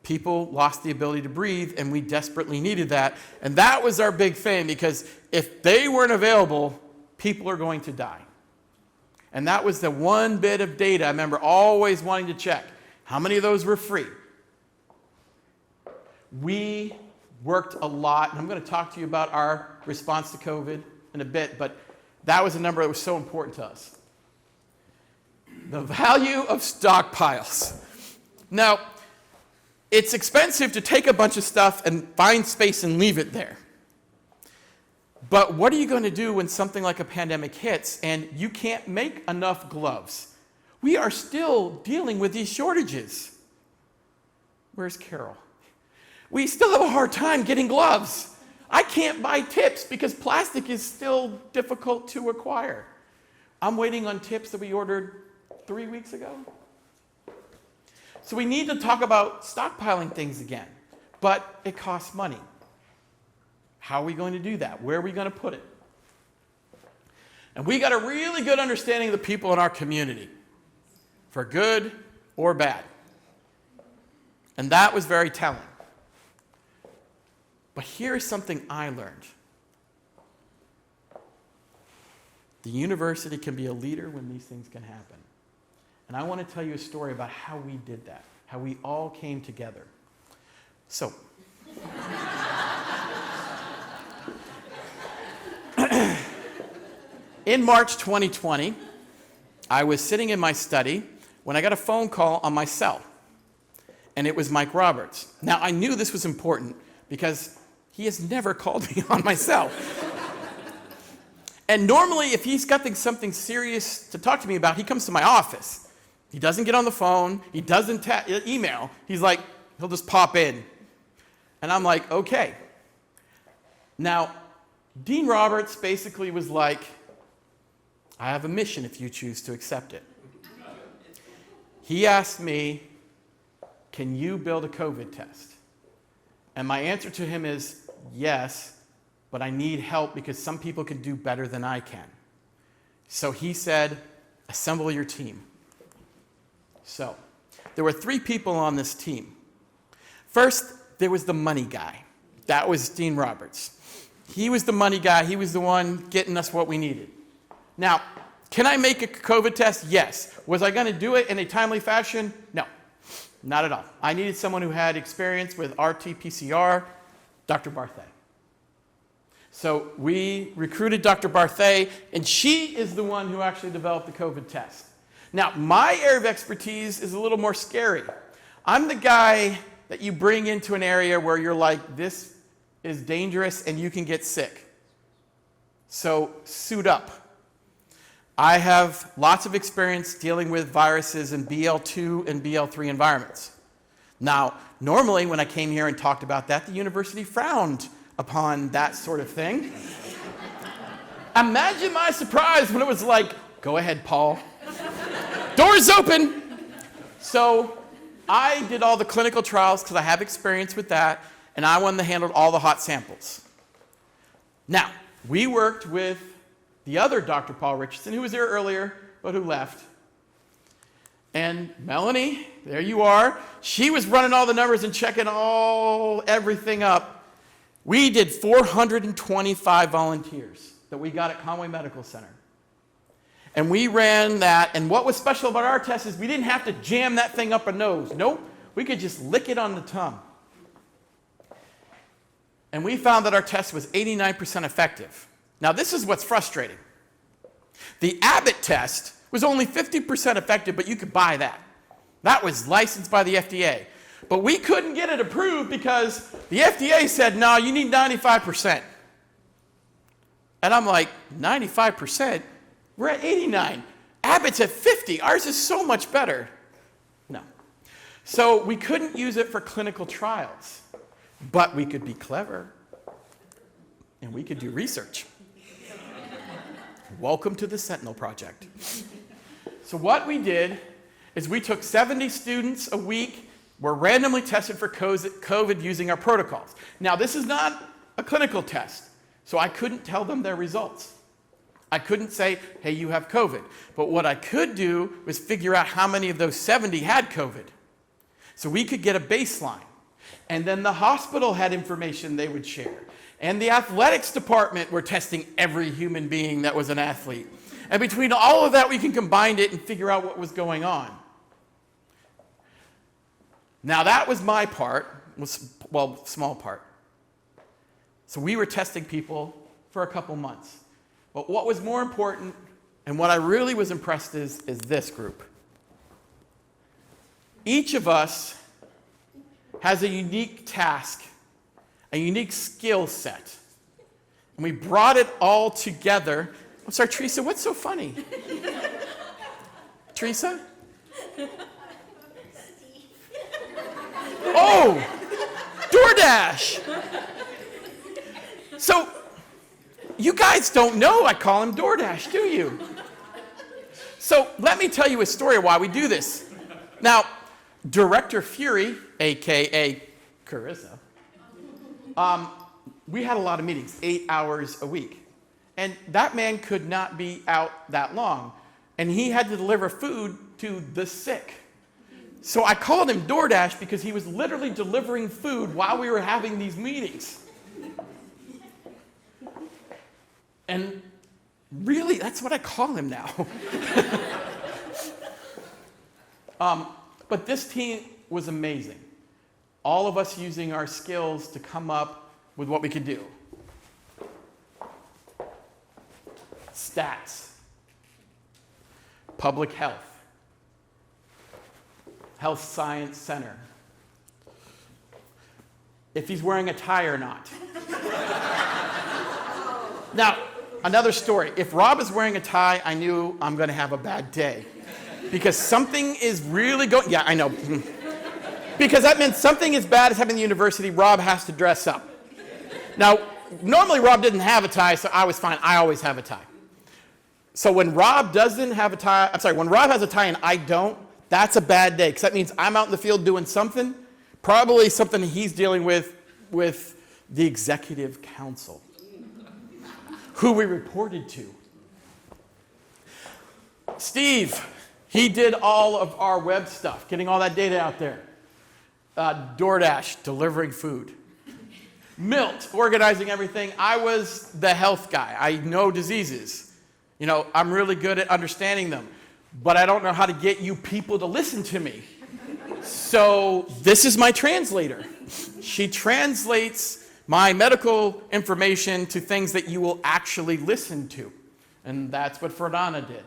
People lost the ability to breathe, and we desperately needed that. And that was our big thing, because if they weren't available, people are going to die. And that was the one bit of data I remember always wanting to check. How many of those were free? We worked a lot, and I'm going to talk to you about our response to COVID in a bit, but that was a number that was so important to us. The value of stockpiles. Now, it's expensive to take a bunch of stuff and find space and leave it there. But what are you going to do when something like a pandemic hits and you can't make enough gloves? We are still dealing with these shortages. Where's Carol? We still have a hard time getting gloves. I can't buy tips because plastic is still difficult to acquire. I'm waiting on tips that we ordered 3 weeks ago. So we need to talk about stockpiling things again, but it costs money. How are we going to do that? Where are we going to put it? And we got a really good understanding of the people in our community, for good or bad. And that was very telling. But here is something I learned. The university can be a leader when these things can happen. And I want to tell you a story about how we did that, how we all came together. So, in March 2020, I was sitting in my study when I got a phone call on my cell. And it was Mike Roberts. Now, I knew this was important because he has never called me on my cell. And normally, if he's got something serious to talk to me about, he comes to my office. He doesn't get on the phone. He doesn't email. He's like, he'll just pop in. And I'm like, okay. Now, Dean Roberts basically was like, I have a mission if you choose to accept it. He asked me, can you build a COVID test? And my answer to him is, yes, but I need help because some people can do better than I can. So he said, assemble your team. So there were 3 people on this team. First, there was the money guy. That was Dean Roberts. He was the money guy. He was the one getting us what we needed. Now, can I make a COVID test? Yes. Was I going to do it in a timely fashion? No, not at all. I needed someone who had experience with RT-PCR, Dr. Barthay. So we recruited Dr. Barthay, and she is the one who actually developed the COVID test. Now, my area of expertise is a little more scary. I'm the guy that you bring into an area where you're like, this is dangerous and you can get sick. So suit up. I have lots of experience dealing with viruses in BL2 and BL3 environments. Now, normally when I came here and talked about that, the university frowned upon that sort of thing. Imagine my surprise when it was like, go ahead, Paul. Doors open. So I did all the clinical trials because I have experience with that, and I wanted to handle all the hot samples. Now, we worked with the other Dr. Paul Richardson, who was there earlier, but who left. And Melanie, there you are. She was running all the numbers and checking everything up. We did 425 volunteers that we got at Conway Medical Center. And we ran that, and what was special about our test is we didn't have to jam that thing up a nose. Nope, we could just lick it on the tongue. And we found that our test was 89% effective. Now, this is what's frustrating. The Abbott test was only 50% effective, but you could buy that. That was licensed by the FDA. But we couldn't get it approved because the FDA said, no, you need 95%. And I'm like, 95%? We're at 89. Abbott's at 50. Ours is so much better. No. So we couldn't use it for clinical trials. But we could be clever. And we could do research. Welcome to the Sentinel Project. So what we did is we took 70 students a week, were randomly tested for COVID using our protocols. Now, this is not a clinical test, so I couldn't tell them their results. I couldn't say, hey, you have COVID. But what I could do was figure out how many of those 70 had COVID. So we could get a baseline. And then the hospital had information they would share. And the athletics department were testing every human being that was an athlete. And between all of that, we can combine it and figure out what was going on. Now, that was my part, well, small part. So we were testing people for a couple months. But what was more important, and what I really was impressed is this group. Each of us has a unique task, a unique skill set. And we brought it all together. I'm sorry, Teresa, what's so funny? Teresa? Oh, DoorDash. So, you guys don't know I call him DoorDash, do you? So, let me tell you a story of why we do this. Now, Director Fury, a.k.a. Carissa, we had a lot of meetings, 8 hours a week. And that man could not be out that long. And he had to deliver food to the sick. So I called him DoorDash because he was literally delivering food while we were having these meetings. And really, that's what I call him now. But this team was amazing. All of us using our skills to come up with what we could do. Stats, public health, health science center, if he's wearing a tie or not. Now, another story. If Rob is wearing a tie, I knew I'm going to have a bad day. Because something is really going, yeah, I know. Because that meant something as bad as having the university, Rob has to dress up. Now, normally Rob didn't have a tie, so I was fine. I always have a tie. So when Rob doesn't have a tie, when Rob has a tie and I don't, that's a bad day. Because that means I'm out in the field doing something, probably something he's dealing with the executive council, who we reported to. Steve, he did all of our web stuff, getting all that data out there. DoorDash, delivering food. Milt, organizing everything. I was the health guy. I know diseases. You know, I'm really good at understanding them. But I don't know how to get you people to listen to me. So this is my translator. She translates my medical information to things that you will actually listen to. And that's what Ferdana did.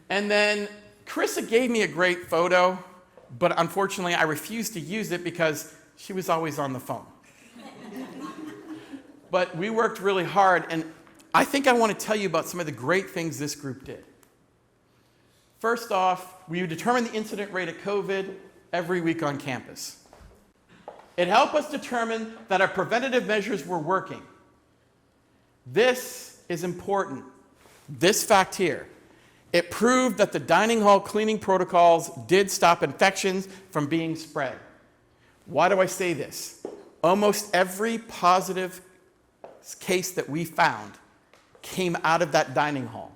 And then Carissa gave me a great photo, but unfortunately I refused to use it because she was always on the phone. But we worked really hard, and I think I want to tell you about some of the great things this group did. First off, we determined the incident rate of COVID every week on campus. It helped us determine that our preventative measures were working. This is important. This fact here. It proved that the dining hall cleaning protocols did stop infections from being spread. Why do I say this? Almost every positive case that we found came out of that dining hall.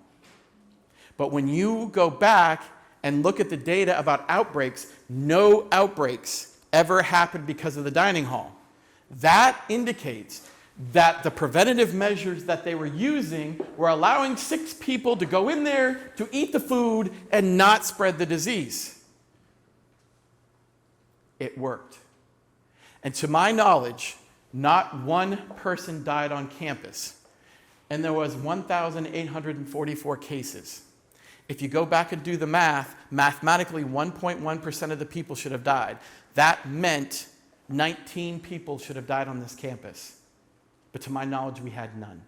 But when you go back and look at the data about outbreaks, no outbreaks ever happened because of the dining hall. That indicates that the preventative measures that they were using were allowing 6 people to go in there to eat the food and not spread the disease. It worked. And to my knowledge, not one person died on campus. And there was 1,844 cases. If you go back and do the math, mathematically 1.1% of the people should have died. That meant 19 people should have died on this campus. But to my knowledge, we had none.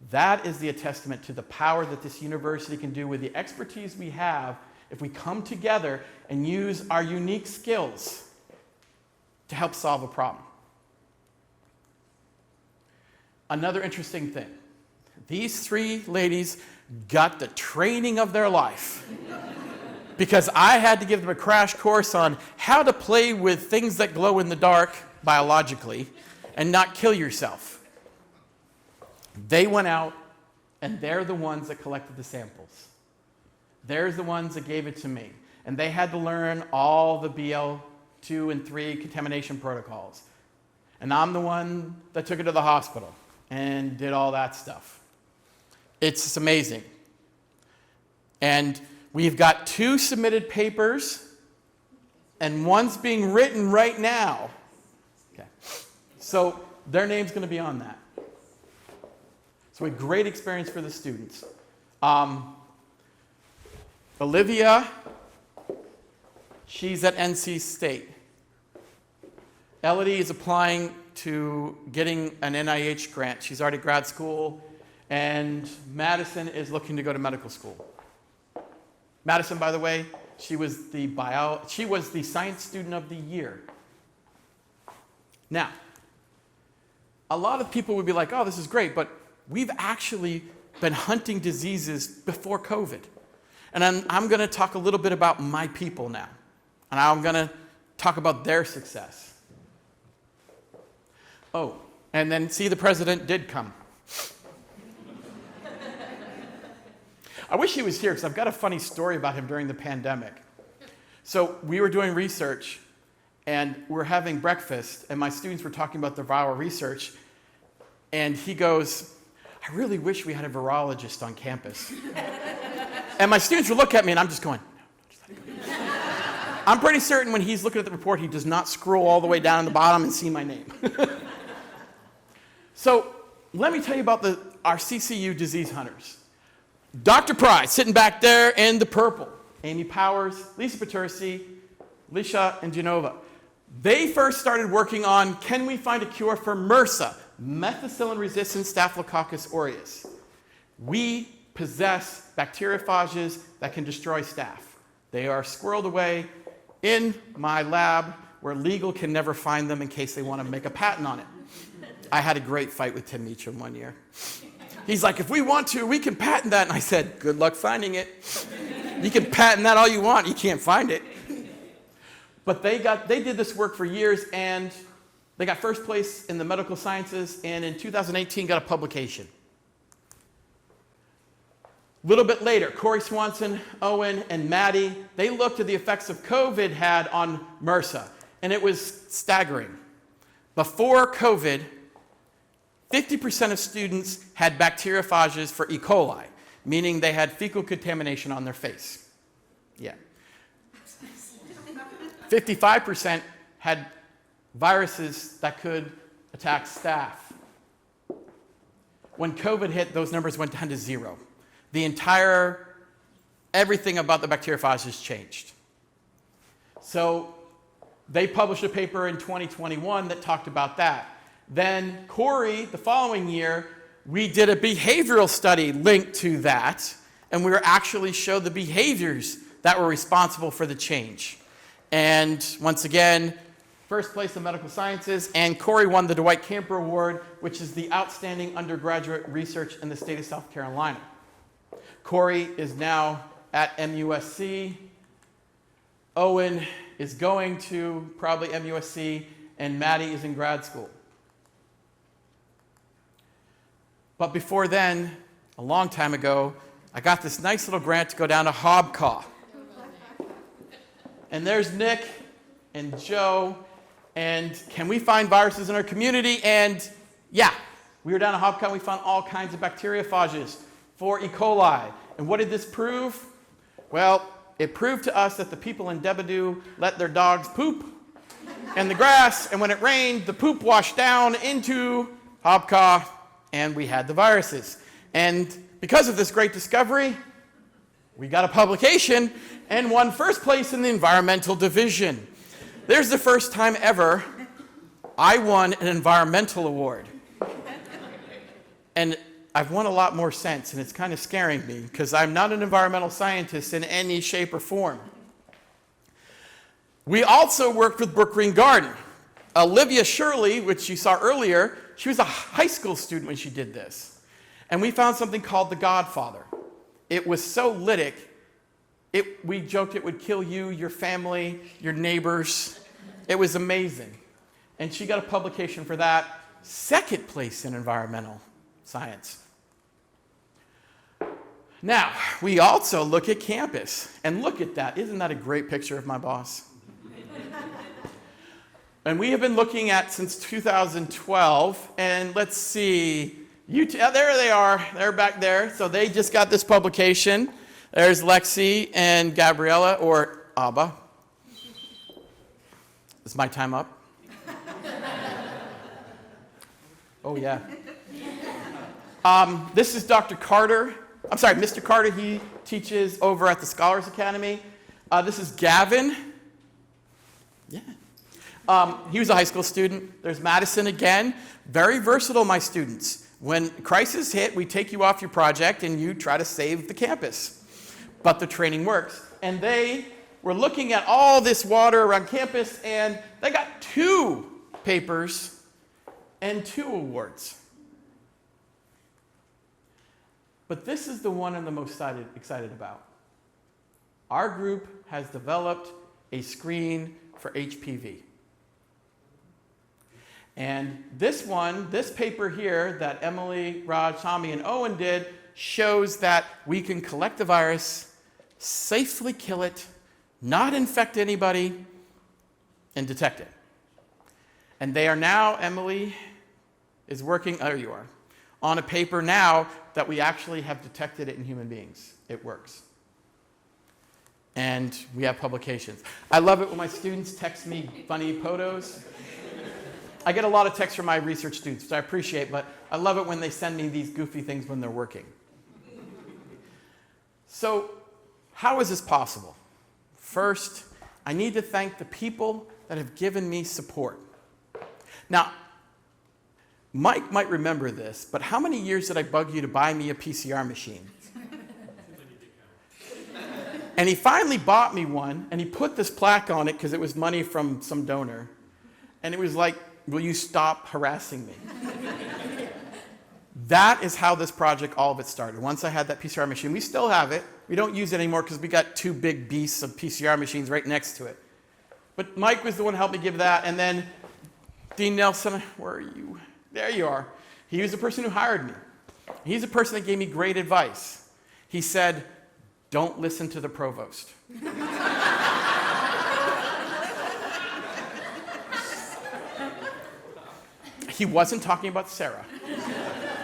That is a testament to the power that this university can do with the expertise we have if we come together and use our unique skills to help solve a problem. Another interesting thing. these 3 ladies got the training of their life. Because I had to give them a crash course on how to play with things that glow in the dark biologically and not kill yourself. They went out, and they're the ones that collected the samples. They're the ones that gave it to me. And they had to learn all the BL2 and 3 contamination protocols. And I'm the one that took it to the hospital and did all that stuff. It's just amazing. And we've got 2 submitted papers, and one's being written right now. Okay. So their name's going to be on that. So a great experience for the students. Olivia, she's at NC State. Elodie is applying to getting an NIH grant. She's already grad school. And Madison is looking to go to medical school. Madison, by the way, she was the science student of the year. Now, a lot of people would be like, oh, this is great, but we've actually been hunting diseases before COVID. And I'm going to talk a little bit about my people now. And I'm going to talk about their success. Oh, and then see, the president did come. I wish he was here because I've got a funny story about him during the pandemic. So we were doing research, and we're having breakfast, and my students were talking about their viral research, and he goes, I really wish we had a virologist on campus. And my students would look at me, and I'm just going, no. I'm pretty certain when he's looking at the report, he does not scroll all the way down to the bottom and see my name. So let me tell you about our CCU disease hunters. Dr. Price, sitting back there in the purple. Amy Powers, Lisa Patersi, Lisha, and Genova. They first started working on, can we find a cure for MRSA, methicillin-resistant Staphylococcus aureus. We possess bacteriophages that can destroy staph. They are squirreled away in my lab where legal can never find them in case they want to make a patent on it. I had a great fight with Tim Meacham one year. He's like, if we want to, we can patent that. And I said, good luck finding it. You can patent that all you want. You can't find it. But they did this work for years, and they got first place in the medical sciences, and in 2018 got a publication. A little bit later, Corey Swanson, Owen, and Maddie, they looked at the effects of COVID had on MRSA, and it was staggering. Before COVID, 50% of students had bacteriophages for E. coli, meaning they had fecal contamination on their face. Yeah. 55% had viruses that could attack staph. When COVID hit, those numbers went down to 0. Everything about the bacteriophages changed. So they published a paper in 2021 that talked about that. Then Corey, the following year, we did a behavioral study linked to that, and we were actually showed the behaviors that were responsible for the change. And once again, first place in medical sciences, and Corey won the Dwight Camper Award, which is the outstanding undergraduate research in the state of South Carolina. Corey is now at MUSC. Owen is going to probably MUSC, and Maddie is in grad school. But before then, a long time ago, I got this nice little grant to go down to Hobcaw. And there's Nick and Joe, and can we find viruses in our community? And yeah, we were down at Hobcaw, and we found all kinds of bacteriophages for E. coli. And what did this prove? Well, it proved to us that the people in Debadoo let their dogs poop in the grass, and when it rained, the poop washed down into Hobcaw, and we had the viruses. And because of this great discovery, we got a publication and won first place in the environmental division. There's the first time ever I won an environmental award. And I've won a lot more since, and it's kind of scaring me because I'm not an environmental scientist in any shape or form. We also worked with Brook Green Garden. Olivia Shirley, which you saw earlier, she was a high school student when she did this. And we found something called the Godfather. It was so lytic, we joked it would kill you, your family, your neighbors. It was amazing. And she got a publication for that. Second place in environmental science. Now, we also look at campus. And look at that. Isn't that a great picture of my boss? And we have been looking at since 2012. And let's see. There they are. They're back there. So they just got this publication. There's Lexi and Gabriella, or Abba. Is my time up? Oh, yeah. This is Dr. Carter. I'm sorry, Mr. Carter. He teaches over at the Scholars Academy. This is Gavin. Yeah. He was a high school student. There's Madison again. Very versatile, my students. When crisis hit, we take you off your project and you try to save the campus. But the training works. And they were looking at all this water around campus, and they got 2 papers and 2 awards. But this is the one I'm the most excited about. Our group has developed a screen for HPV. And this paper here that Emily, Raj, Tommy, and Owen did shows that we can collect the virus, safely kill it, not infect anybody, and detect it. And they are now, Emily is working, there you are, on a paper now that we actually have detected it in human beings. It works. And we have publications. I love it when my students text me funny photos. I get a lot of texts from my research students, which I appreciate, but I love it when they send me these goofy things when they're working. So, how is this possible? First, I need to thank the people that have given me support. Now, Mike might remember this, but how many years did I bug you to buy me a PCR machine? And he finally bought me one, and he put this plaque on it because it was money from some donor. And it was like, will you stop harassing me? That is how this project, all of it started. Once I had that PCR machine, we still have it. We don't use it anymore because we got 2 big beasts of PCR machines right next to it. But Mike was the one who helped me give that. And then Dean Nelson, where are you? There you are. He was the person who hired me. He's the person that gave me great advice. He said, don't listen to the provost. He wasn't talking about Sarah.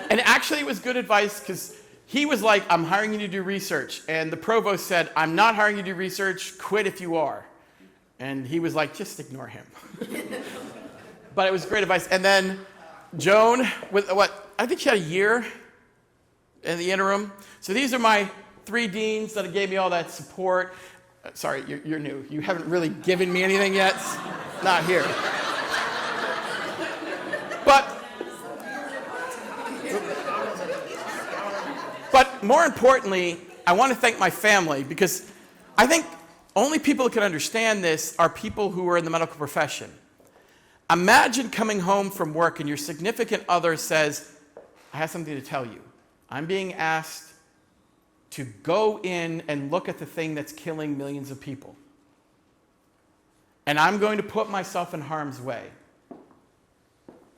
And actually it was good advice because he was like, I'm hiring you to do research. And the provost said, I'm not hiring you to do research, quit if you are. And he was like, just ignore him. But it was great advice. And then Joan, with I think she had a year in the interim. So these are my 3 deans that gave me all that support. Sorry, you're new. You haven't really given me anything yet. Not here. But more importantly, I want to thank my family because I think only people who can understand this are people who are in the medical profession. Imagine coming home from work and your significant other says, I have something to tell you. I'm being asked to go in and look at the thing that's killing millions of people. And I'm going to put myself in harm's way.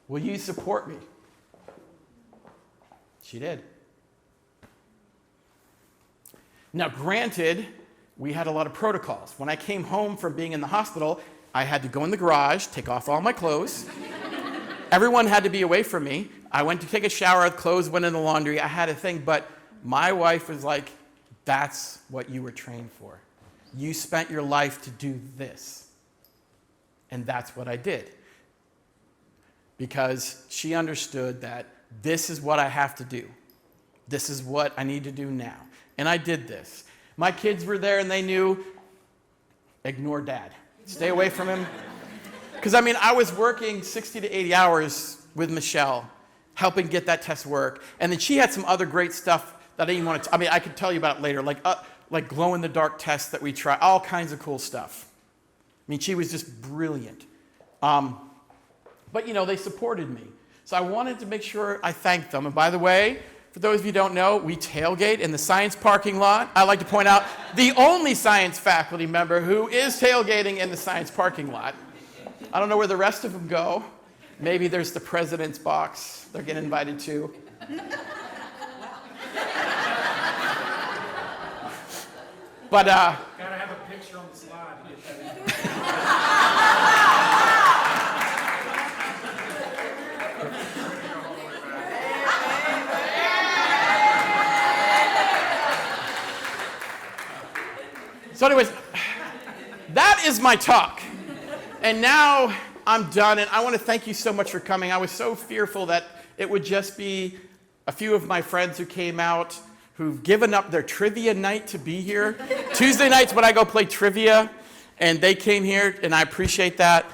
Will you support me? She did. Now, granted, we had a lot of protocols. When I came home from being in the hospital, I had to go in the garage, take off all my clothes. Everyone had to be away from me. I went to take a shower, clothes went in the laundry. I had a thing, but my wife was like, that's what you were trained for. You spent your life to do this. And that's what I did. Because she understood that this is what I have to do. This is what I need to do now. And I did this. My kids were there and they knew, ignore dad. Stay away from him. Because, I was working 60 to 80 hours with Michelle, helping get that test work. And then she had some other great stuff that I didn't want to, I could tell you about it later, like glow-in-the-dark tests that we try, all kinds of cool stuff. She was just brilliant. But, they supported me. So I wanted to make sure I thanked them. And by the way, For those of you who don't know, we tailgate in the science parking lot. I like to point out the only science faculty member who is tailgating in the science parking lot. I don't know where the rest of them go. Maybe there's the president's box they're getting invited to. But Gotta have a picture on the slide to get that in. so anyways, that is my talk. And now I'm done, and I want to thank you so much for coming. I was so fearful that it would just be a few of my friends who came out who've given up their trivia night to be here. Tuesday nights when I go play trivia, and they came here, and I appreciate that.